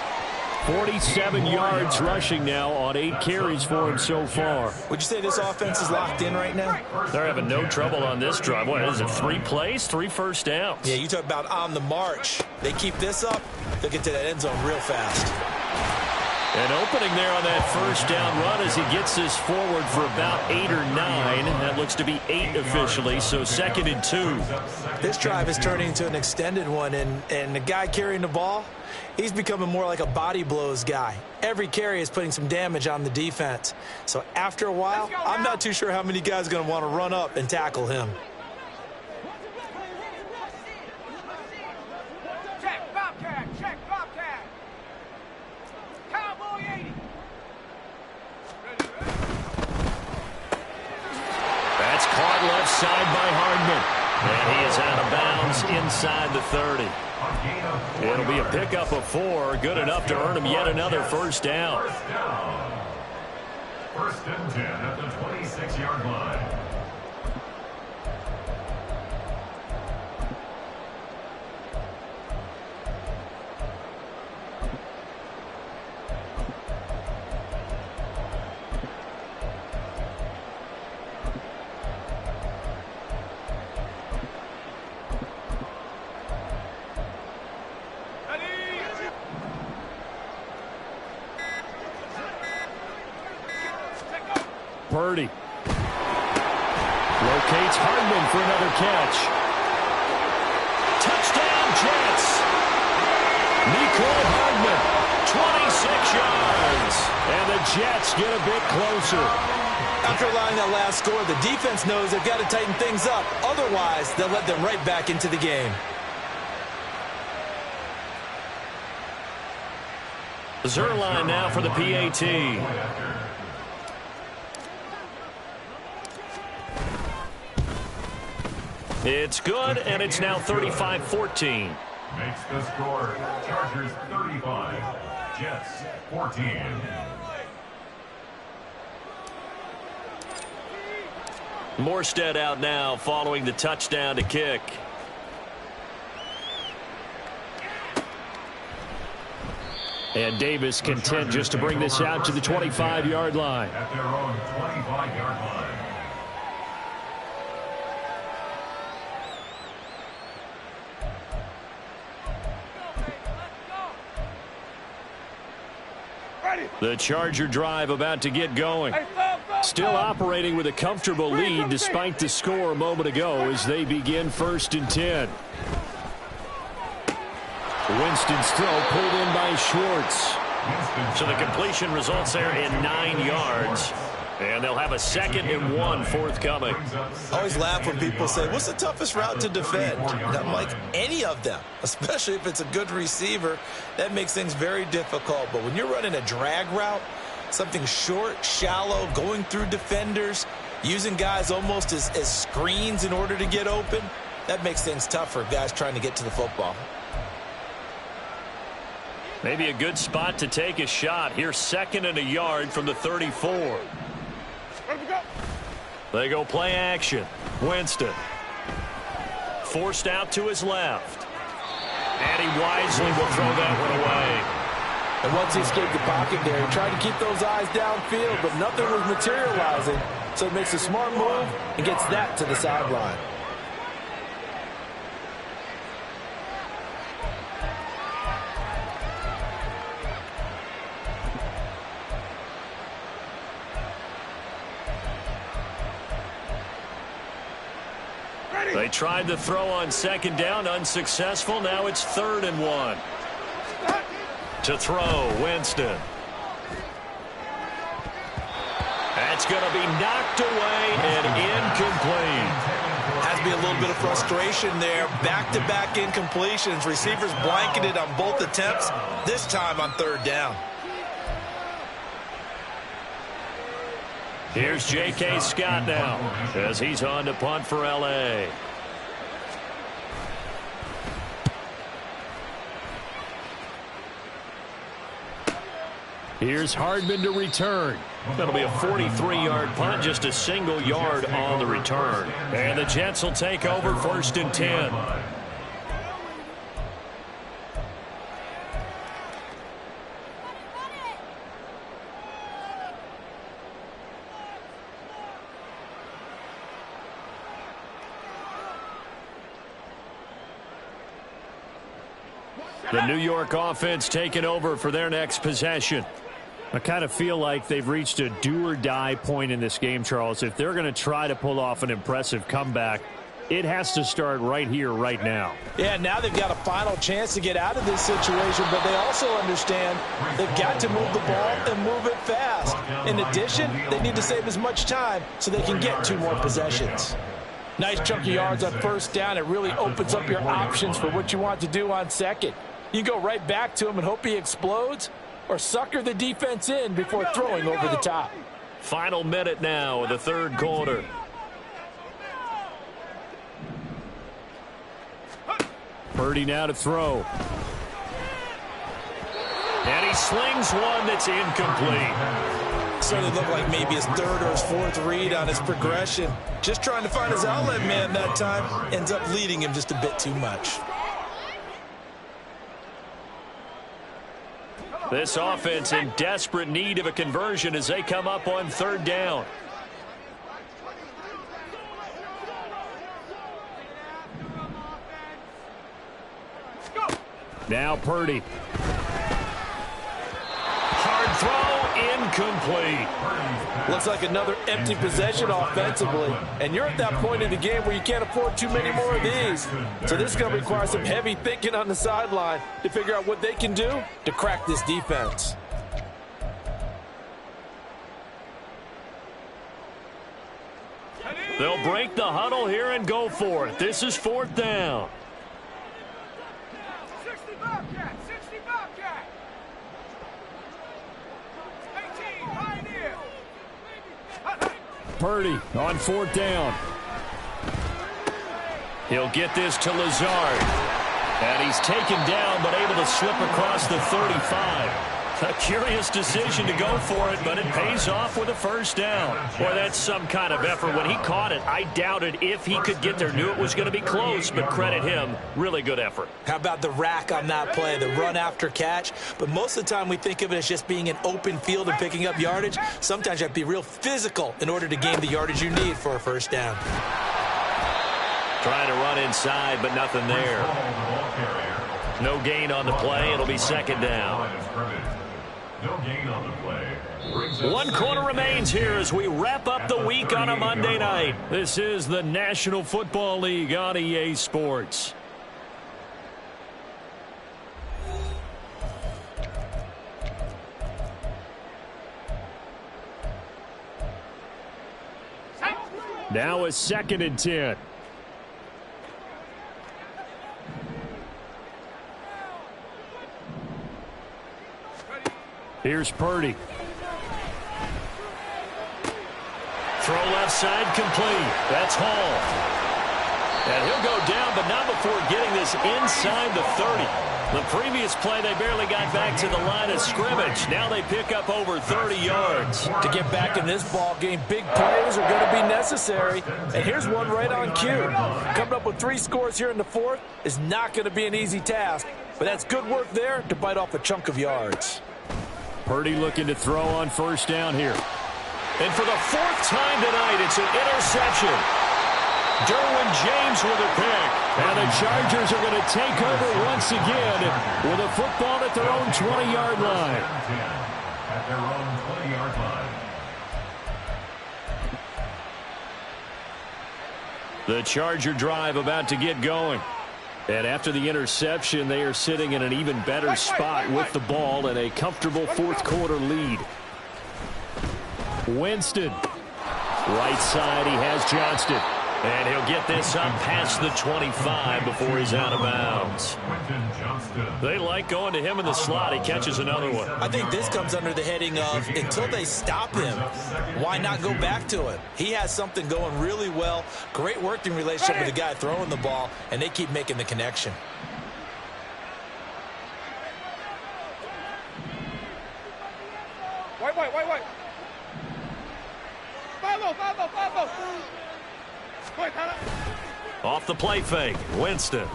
47 yards rushing now on 8 carries for him so far. Would you say this offense is locked in right now? They're having no trouble on this drive. What is it, 3 plays, 3 first downs? Yeah, you talk about on the march. They keep this up, they'll get to that end zone real fast. An opening there on that first down run as he gets this forward for about 8 or 9. That looks to be 8 officially, so 2nd and 2. This drive is turning into an extended one, and the guy carrying the ball, he's becoming more like a body blows guy. Every carry is putting some damage on the defense. So after a while, I'm not too sure how many guys are going to want to run up and tackle him. Check, Bobcat, check, Bobcat. Cowboy 80. That's caught left side by Hardman. And he is out of bounds inside the 30. It'll be a pickup of 4, good enough to earn him yet another first down. First and 10 at the 26-yard line. Purdy locates Hardman for another catch. Touchdown, Jets! Mecole Hardman, And the Jets get a bit closer. After allowing that last score, the defense knows they've got to tighten things up. Otherwise, they'll let them right back into the game. Zuerlein now for the PAT. It's good, and it's now 35-14. Makes the score Chargers 35, Jets 14. Morstead out now following the touchdown to kick. And Davis content just to bring this out to the 25-yard line. At their own 25-yard line. The Charger drive about to get going. Still operating with a comfortable lead despite the score a moment ago as they begin 1st and 10. Winston's throw pulled in by Schwartz. So the completion results there in 9 yards. And they'll have a 2nd and 1 forthcoming. I always laugh when people say, what's the toughest route to defend? And I'm like, any of them, especially if it's a good receiver. That makes things very difficult. But when you're running a drag route, something short, shallow, going through defenders, using guys almost as screens in order to get open, that makes things tough for guys trying to get to the football. Maybe a good spot to take a shot. Here's 2nd and a yard from the 34. They go play action. Winston. Forced out to his left. And he wisely will throw that one away. And once he escaped the pocket there, he tried to keep those eyes downfield, but nothing was materializing. So he makes a smart move and gets that to the sideline. They tried the throw on 2nd down, unsuccessful. Now it's 3rd and 1. To throw, Winston. That's going to be knocked away and incomplete. Has to be a little bit of frustration there. Back-to-back incompletions. Receivers blanketed on both attempts, this time on 3rd down. Here's J.K. Scott now as he's on to punt for L.A. Here's Hardman to return. That'll be a 43-yard punt, just a single yard on the return. And the Jets will take over 1st and 10. The New York offense taking over for their next possession. I kind of feel like they've reached a do-or-die point in this game, Charles. If they're going to try to pull off an impressive comeback, it has to start right here, right now. Yeah, now they've got a final chance to get out of this situation, but they also understand they've got to move the ball and move it fast. In addition, they need to save as much time so they can get 2 more possessions. Nice chunk of yards on 1st down. It really opens up your options for what you want to do on 2nd. You go right back to him and hope he explodes, or sucker the defense in before throwing over the top. Final minute now of the 3rd quarter. Purdy now to throw. And he slings one that's incomplete. Certainly looked like maybe his 3rd or his 4th read on his progression. Just trying to find his outlet man that time. Ends up leading him just a bit too much. This offense in desperate need of a conversion as they come up on 3rd down. Now Purdy. Hard throw, incomplete. Looks like another empty possession offensively. And you're at that point in the game where you can't afford too many more of these. So this is going to require some heavy thinking on the sideline to figure out what they can do to crack this defense. They'll break the huddle here and go for it. This is 4th down. 60 Bobcat, 60 Bobcat. 18, Pioneer. Purdy on 4th down. He'll get this to Lazard. And he's taken down, but able to slip across the 35. A curious decision to go for it, but it pays off with a 1st down. Boy, that's some kind of effort. When he caught it, I doubted if he could get there. Knew it was going to be close, but credit him. Really good effort. How about the rack on that play, the run after catch? But most of the time we think of it as just being an open field and picking up yardage. Sometimes you have to be real physical in order to gain the yardage you need for a 1st down. Trying to run inside, but nothing there. No gain on the play. It'll be 2nd down. No gain on the play. 1 quarter remains here as we wrap up the week on a Monday night. This is the National Football League on EA Sports. Now a 2nd and 10. Here's Purdy. Throw left side complete. That's Hall. And he'll go down, but not before getting this inside the 30. The previous play, they barely got back to the line of scrimmage. Now they pick up over 30 yards. To get back in this ball game, big plays are going to be necessary. And here's one right on cue. Coming up with 3 scores here in the 4th is not going to be an easy task. But that's good work there to bite off a chunk of yards. Purdy looking to throw on 1st down here. And for the 4th time tonight, it's an interception. Derwin James with a pick. And the Chargers are going to take over once again with a football at their own 20-yard line. At their own 20-yard line. The Charger drive about to get going. And after the interception, they are sitting in an even better spot with the ball and a comfortable 4th quarter lead. Winston. Right side, he has Johnston. And he'll get this up past the 25 before he's out of bounds. They like going to him in the slot. He catches another one. I think this comes under the heading of until they stop him, why not go back to him? He has something going really well. Great working relationship with the guy throwing the ball, and they keep making the connection. White. Follow. Off the play fake, Winston.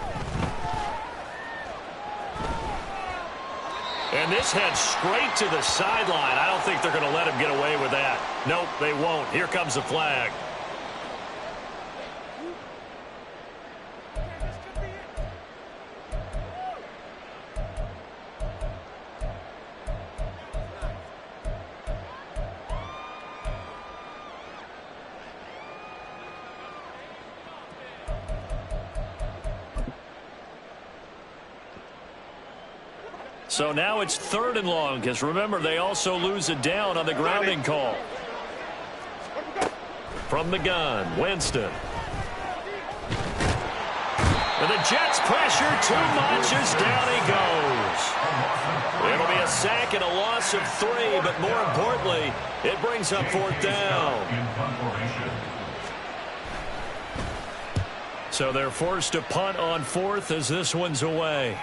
And this heads straight to the sideline. I don't think they're going to let him get away with that. Nope, they won't. Here comes the flag. So now it's 3rd and long, because remember, they also lose a down on the grounding call. From the gun, Winston. And the Jets pressure too much as down he goes. It'll be a sack and a loss of 3, but more importantly, it brings up 4th down. So they're forced to punt on 4th as this one's away.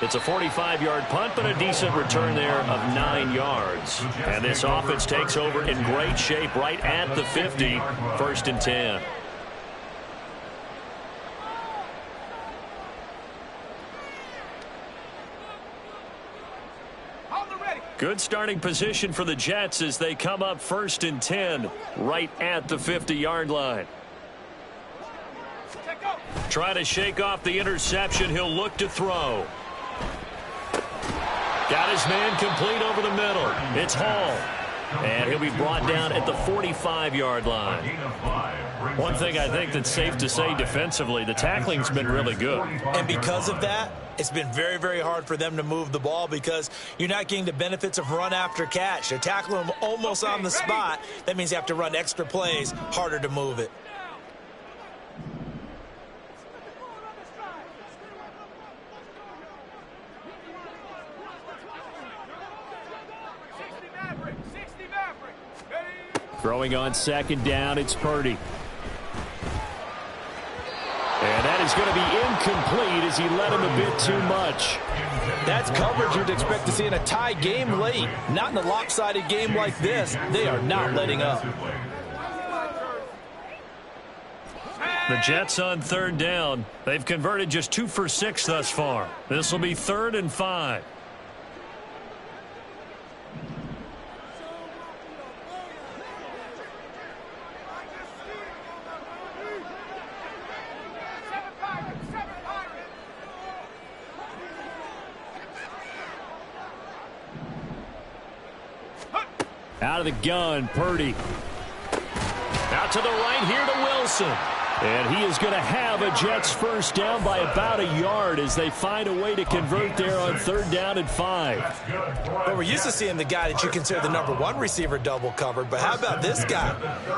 It's a 45-yard punt, but a decent return there of 9 yards. And this offense takes over in great shape right at the 50, 1st and 10. Good starting position for the Jets as they come up 1st and 10 right at the 50-yard line. Try to shake off the interception. He'll look to throw. Got his man complete over the middle. It's Hall. And he'll be brought down at the 45-yard line. One thing I think that's safe to say defensively, the tackling's been really good. And because of that, it's been very, very hard for them to move the ball because you're not getting the benefits of run after catch. They're tackling them almost on the spot. That means you have to run extra plays, harder to move it. Throwing on second down, it's Purdy. And that is going to be incomplete as he led him a bit too much. That's coverage you'd expect to see in a tie game late. Not in a lopsided game like this. They are not letting up. The Jets on third down. They've converted just 2 for 6 thus far. This will be 3rd and 5. Out of the gun, Purdy. Out to the right here to Wilson. And he is going to have a Jets first down by about a yard as they find a way to convert there on 3rd down and 5. Well, we're used to seeing the guy that you consider the #1 receiver double covered, but how about this guy?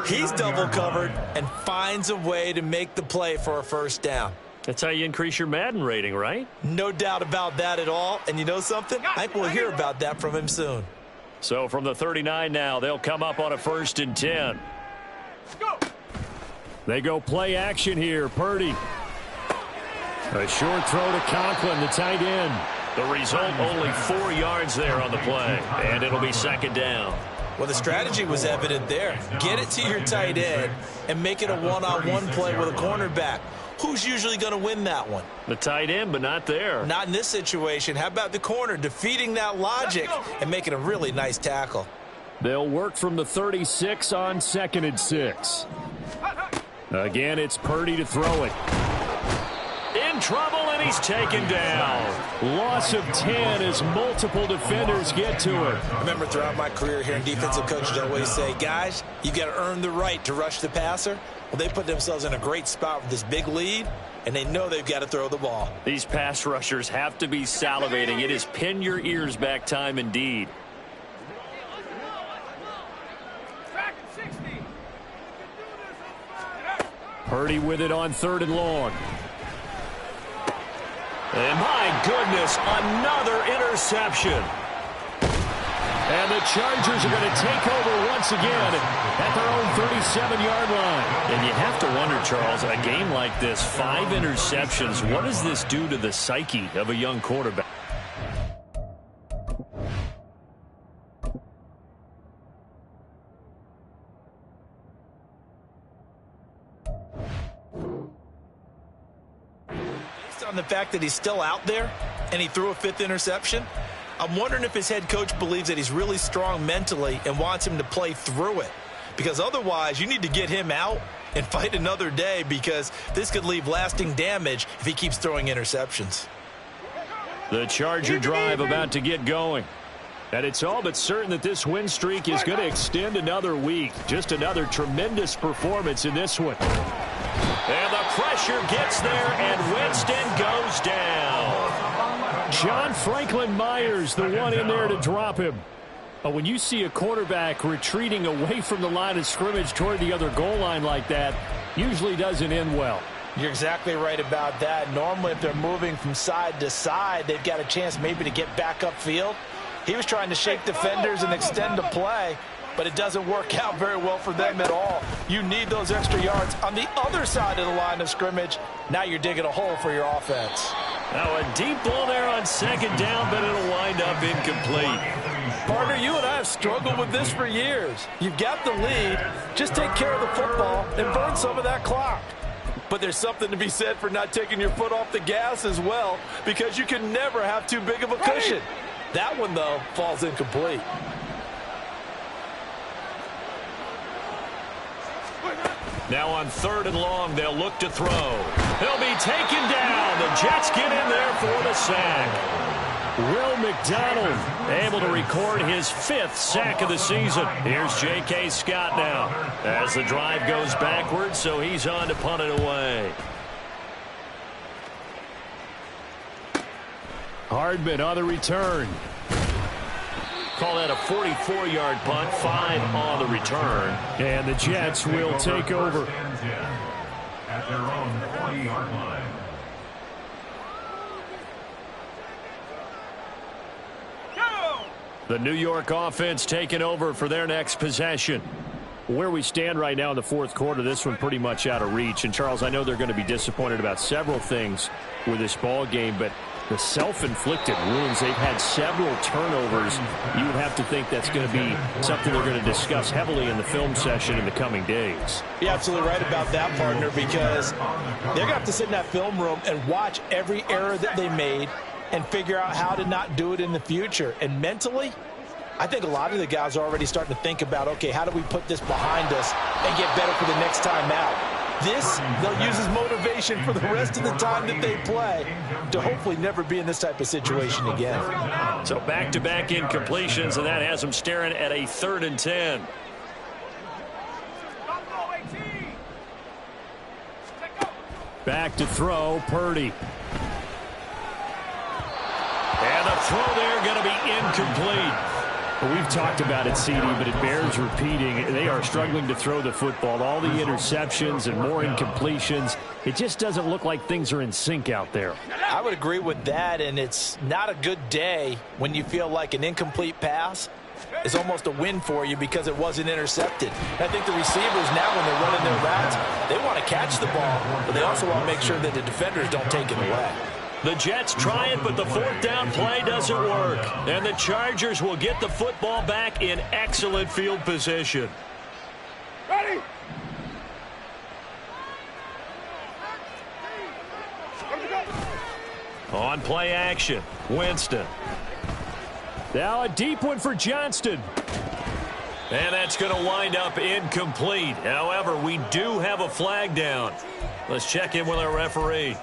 He's double covered and finds a way to make the play for a first down. That's how you increase your Madden rating, right? No doubt about that at all. And you know something? I think we'll hear about that from him soon. So from the 39 now, they'll come up on a 1st and 10. They go play action here. Purdy. A short throw to Conklin, the tight end. The result, only 4 yards there on the play. And it'll be 2nd down. Well, the strategy was evident there. Get it to your tight end and make it a one-on-one play with a cornerback. Who's usually going to win that one? The tight end, but not there. Not in this situation. How about the corner defeating that logic and making a really nice tackle? They'll work from the 36 on 2nd and 6. Again, it's Purdy to throw it. In trouble, and he's taken down. Loss of 10 as multiple defenders get to him. I remember throughout my career here in defensive coaches, I always say, guys, you got to earn the right to rush the passer. Well, they put themselves in a great spot with this big lead, and they know they've got to throw the ball. These pass rushers have to be salivating. It is pin your ears back time indeed. Purdy with it on 3rd and long. And my goodness, another interception. And the Chargers are going to take over once again at their own 37-yard line. And you have to wonder, Charles, in a game like this, 5 interceptions, what does this do to the psyche of a young quarterback? Based on the fact that he's still out there and he threw a 5th interception, I'm wondering if his head coach believes that he's really strong mentally and wants him to play through it. Because otherwise, you need to get him out and fight another day because this could leave lasting damage if he keeps throwing interceptions. The Charger drive about to get going. And it's all but certain that this win streak is going to extend another week. Just another tremendous performance in this one. And the pressure gets there, and Winston goes down. John Franklin Myers, the one in there to drop him. But when you see a quarterback retreating away from the line of scrimmage toward the other goal line like that, usually doesn't end well. You're exactly right about that. Normally, if they're moving from side to side, they've got a chance maybe to get back upfield. He was trying to shake defenders and extend the play, but it doesn't work out very well for them at all. You need those extra yards on the other side of the line of scrimmage. Now you're digging a hole for your offense. Now a deep ball there on 2nd down, but it'll wind up incomplete. Partner, you and I have struggled with this for years. You've got the lead. Just take care of the football and burn some of that clock. But there's something to be said for not taking your foot off the gas as well, because you can never have too big of a cushion. That one, though, falls incomplete. Now on 3rd and long, they'll look to throw. He'll be taken down. The Jets get in there for the sack. Will McDonald able to record his 5th sack of the season. Here's J.K. Scott now as the drive goes backwards, so he's on to punt it away. Hardman on the return. Call that a 44-yard punt, 5 on the return. And the Jets will take over. At their own 40-yard line. The New York offense taking over for their next possession. Where we stand right now in the 4th quarter, this one pretty much out of reach. And, Charles, I know they're going to be disappointed about several things with this ball game, but the self-inflicted wounds, they've had several turnovers. You would have to think that's going to be something they're going to discuss heavily in the film session in the coming days. You're absolutely right about that, partner, because they're going to have to sit in that film room and watch every error that they made and figure out how to not do it in the future. And mentally, I think a lot of the guys are already starting to think about, okay, how do we put this behind us and get better for the next time out? This, they'll use as motivation for the rest of the time that they play to hopefully never be in this type of situation again. So back-to-back incompletions, and that has them staring at a 3rd and 10. Back to throw, Purdy. And the throw there going to be incomplete. Well, we've talked about it, CD, but it bears repeating. They are struggling to throw the football. All the interceptions and more incompletions. It just doesn't look like things are in sync out there. I would agree with that, and it's not a good day when you feel like an incomplete pass is almost a win for you because it wasn't intercepted. I think the receivers now, when they're running their routes, they want to catch the ball, but they also want to make sure that the defenders don't take it away. The Jets try it, but the 4th down play doesn't work. And the Chargers will get the football back in excellent field position. Ready? On play action, Winston. Now a deep one for Johnston. And that's going to wind up incomplete. However, we do have a flag down. Let's check in with our referee.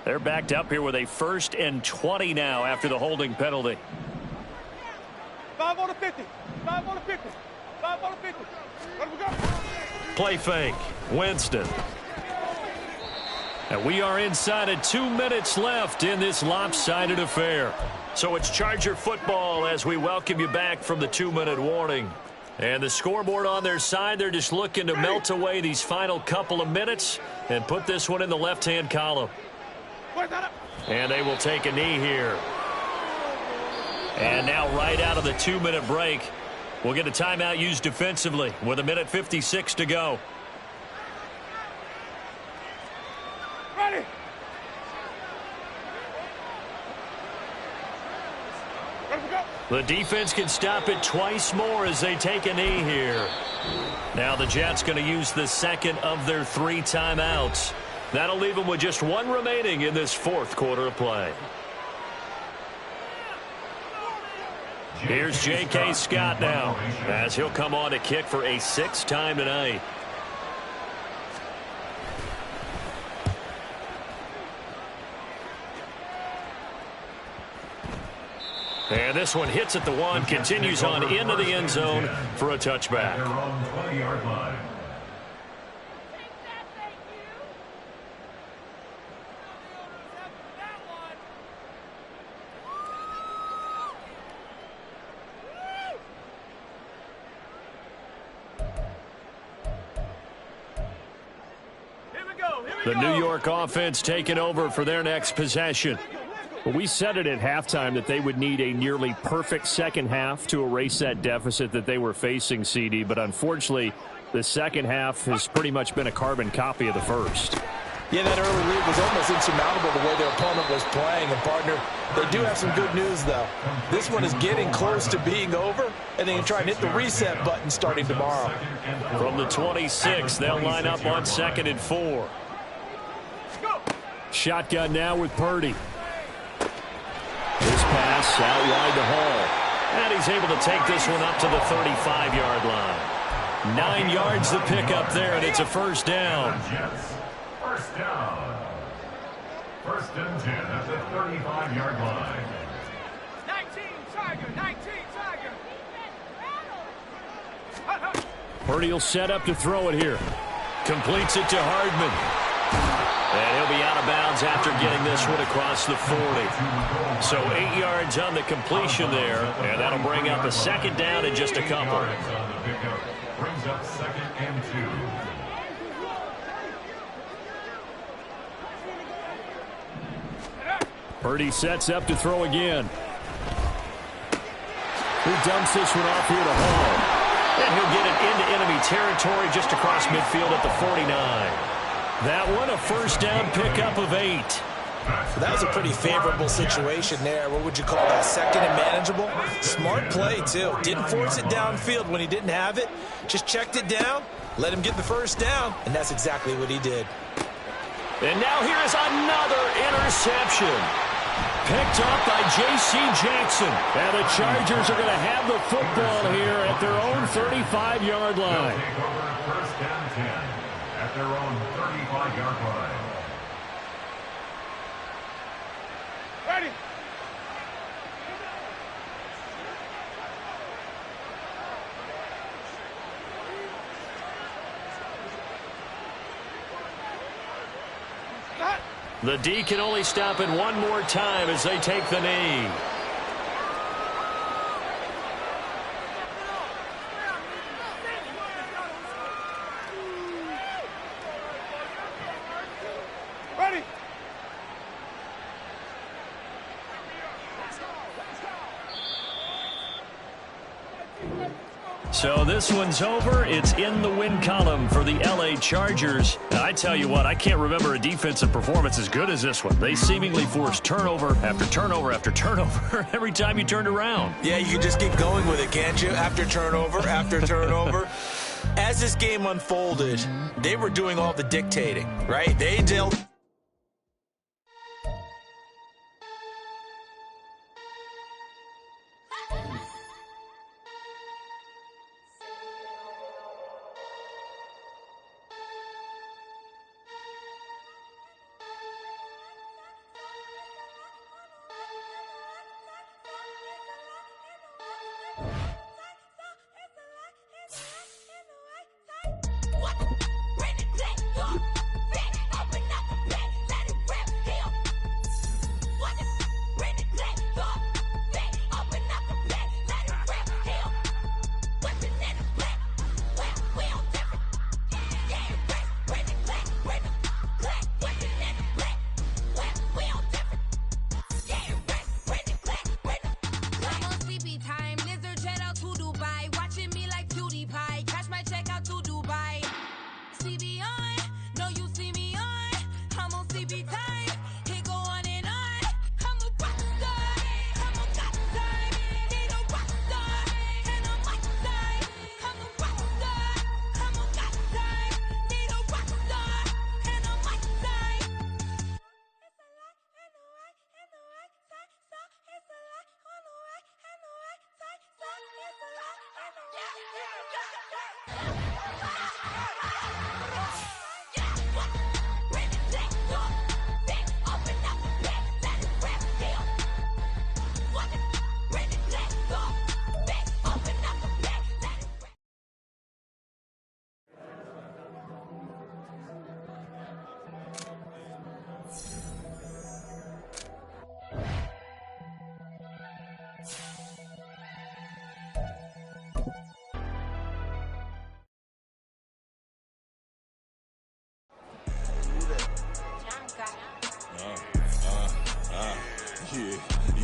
They're backed up here with a 1st and 20 now after the holding penalty. 5 on the 50. 5 on the 50. 5 on the 50. Let we go. Play fake. Winston. And we are inside of 2 minutes left in this lopsided affair. So it's Charger football as we welcome you back from the 2-minute warning. And the scoreboard on their side, they're just looking to melt away these final couple of minutes and put this one in the left-hand column. And they will take a knee here. And now right out of the 2-minute break, we'll get a timeout used defensively with 1:56 to go. Ready. The defense can stop it twice more as they take a knee here. Now the Jets going to use the 2nd of their 3 timeouts. That'll leave them with just 1 remaining in this 4th quarter of play. Here's J.K. Scott now as he'll come on to kick for a 6th time tonight. And this one hits at the 1, continues on into the end zone for a touchback. Their own 20-yard line. The New York offense taking over for their next possession. We said it at halftime that they would need a nearly perfect second half to erase that deficit that they were facing, CD. But unfortunately, the second half has pretty much been a carbon copy of the first. Yeah, that early lead was almost insurmountable the way their opponent was playing. And, partner, they do have some good news, though. This one is getting close to being over, and they can try and hit the reset button starting tomorrow. From the 26, they'll line up on 2nd and 4. Shotgun now with Purdy. His pass out wide to Hall. And he's able to take this one up to the 35-yard line. 9 yards to pick up there, and it's a first down. Jets, first down. First and 10 at the 35-yard line. 19, Tiger, 19, Tiger. Purdy will set up to throw it here. Completes it to Hardman. And he'll be out of bounds after getting this one across the 40. So 8 yards on the completion there, and that'll bring up a second down in just a couple. Brings up second and 2. Purdy sets up to throw again. He dumps this one off here to Hall. And he'll get it into enemy territory just across midfield at the 49. That one, a first down pickup of 8. So that was a pretty favorable situation there. What would you call that? Second and manageable? Smart play, too. Didn't force it downfield when he didn't have it. Just checked it down, let him get the first down, and that's exactly what he did. And now here is another interception. Picked up by J.C. Jackson. And the Chargers are going to have the football here at their own 35-yard line. They'll take over first and 10 at their own 35-yard line. Ready. The D can only stop it one more time as they take the knee. Ready. So this one's over. It's in the win column for the L.A. Chargers. And I tell you what, I can't remember a defensive performance as good as this one. They seemingly forced turnover after turnover after turnover every time you turned around. Yeah, you can just keep going with it, can't you? After turnover, after turnover. As this game unfolded, they were doing all the dictating, right? They dealt...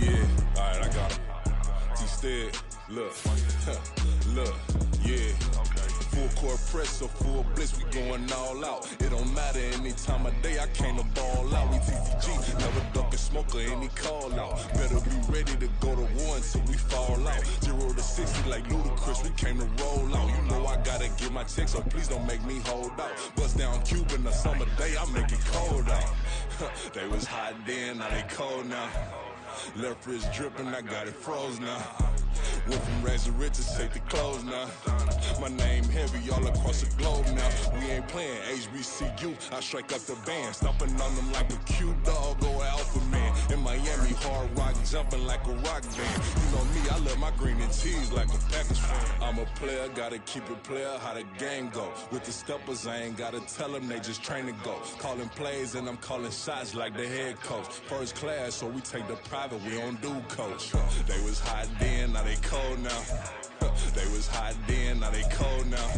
Yeah, alright, I got him. T-Stead, look, yeah. Full court press or full blitz, we going all out. It don't matter any time of day, I came to ball out. We TTG, never duck a smoker, any call out. Better be ready to go to war until we fall out. 0 to 60 like Ludacris, we came to roll out. You know I gotta get my check, so please don't make me hold out. Bust down Cuban a summer day, I make it cold out. They was hot then, now they cold now. Left wrist dripping, I got it froze now. Went from rags to riches, take the clothes now. My name heavy all across the globe now. We ain't playing HBCU, I strike up the band. Stomping on them like a cute dog or alpha man. In Miami, hard rock jumping like a rock band. You know me, I love my green and cheese like a Packers fan. I'm a player, gotta keep it player, how the game go. With the steppers, I ain't gotta tell them, they just train to go. Calling plays and I'm calling shots like the head coach. First class, so we take the private, we don't do coach. They was hot then, now they cold now. They was hot then, now they cold now.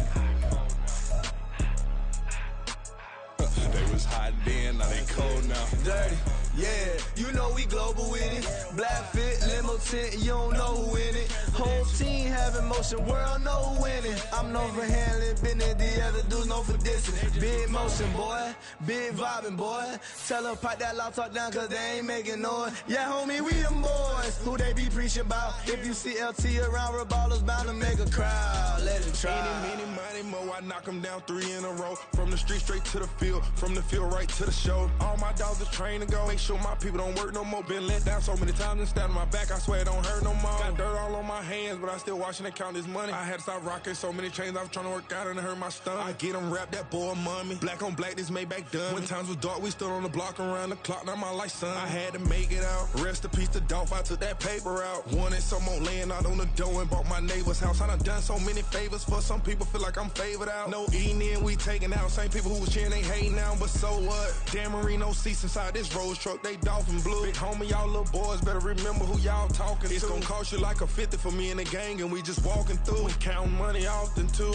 They was hot then, now they cold now. Dirty, yeah, you know we global with it. Black fit, limo tint, you don't know who in it. Whole team having motion, world know who winning. I'm known for handling business, the other dudes known for dissing. Big motion, boy, big vibing, boy. Tell them pipe that loud talk down, cause they ain't making noise. Yeah, homie, we them boys, who they be preaching about. If you see LT around, Reballo's bound to make a crowd. Let it try. Any, money, mo, I knock them down 3 in a row. From the street straight to the field, from the field right to the show. All my dogs are trained to go. Make sure my people don't work no more. Been let down so many times and stand on my back, I swear it don't hurt no more. Got dirt all on my hands, but I still watching and count this money. I had to stop rocking so many chains, I was trying to work out and it hurt my stomach. I get them wrapped, that boy mommy. Black on black, this Maybach done. When times was dark, we stood on the block around the clock, now my life son. I had to make it out. Rest in peace to Dolph, I took that paper out. Wanted some more laying out on the dough and bought my neighbor's house. I done so many favors for some people, feel like I'm favored out. No eating in, we taking out. Same people who was cheering, they hating now, but so what? Dan Marino seats inside this Rolls truck, they Dolphin blue. Big homie, y'all little boys better remember who y'all talking to. It's gonna cost you like a 50 for me and the gang, and we just walking through. We counting money often too.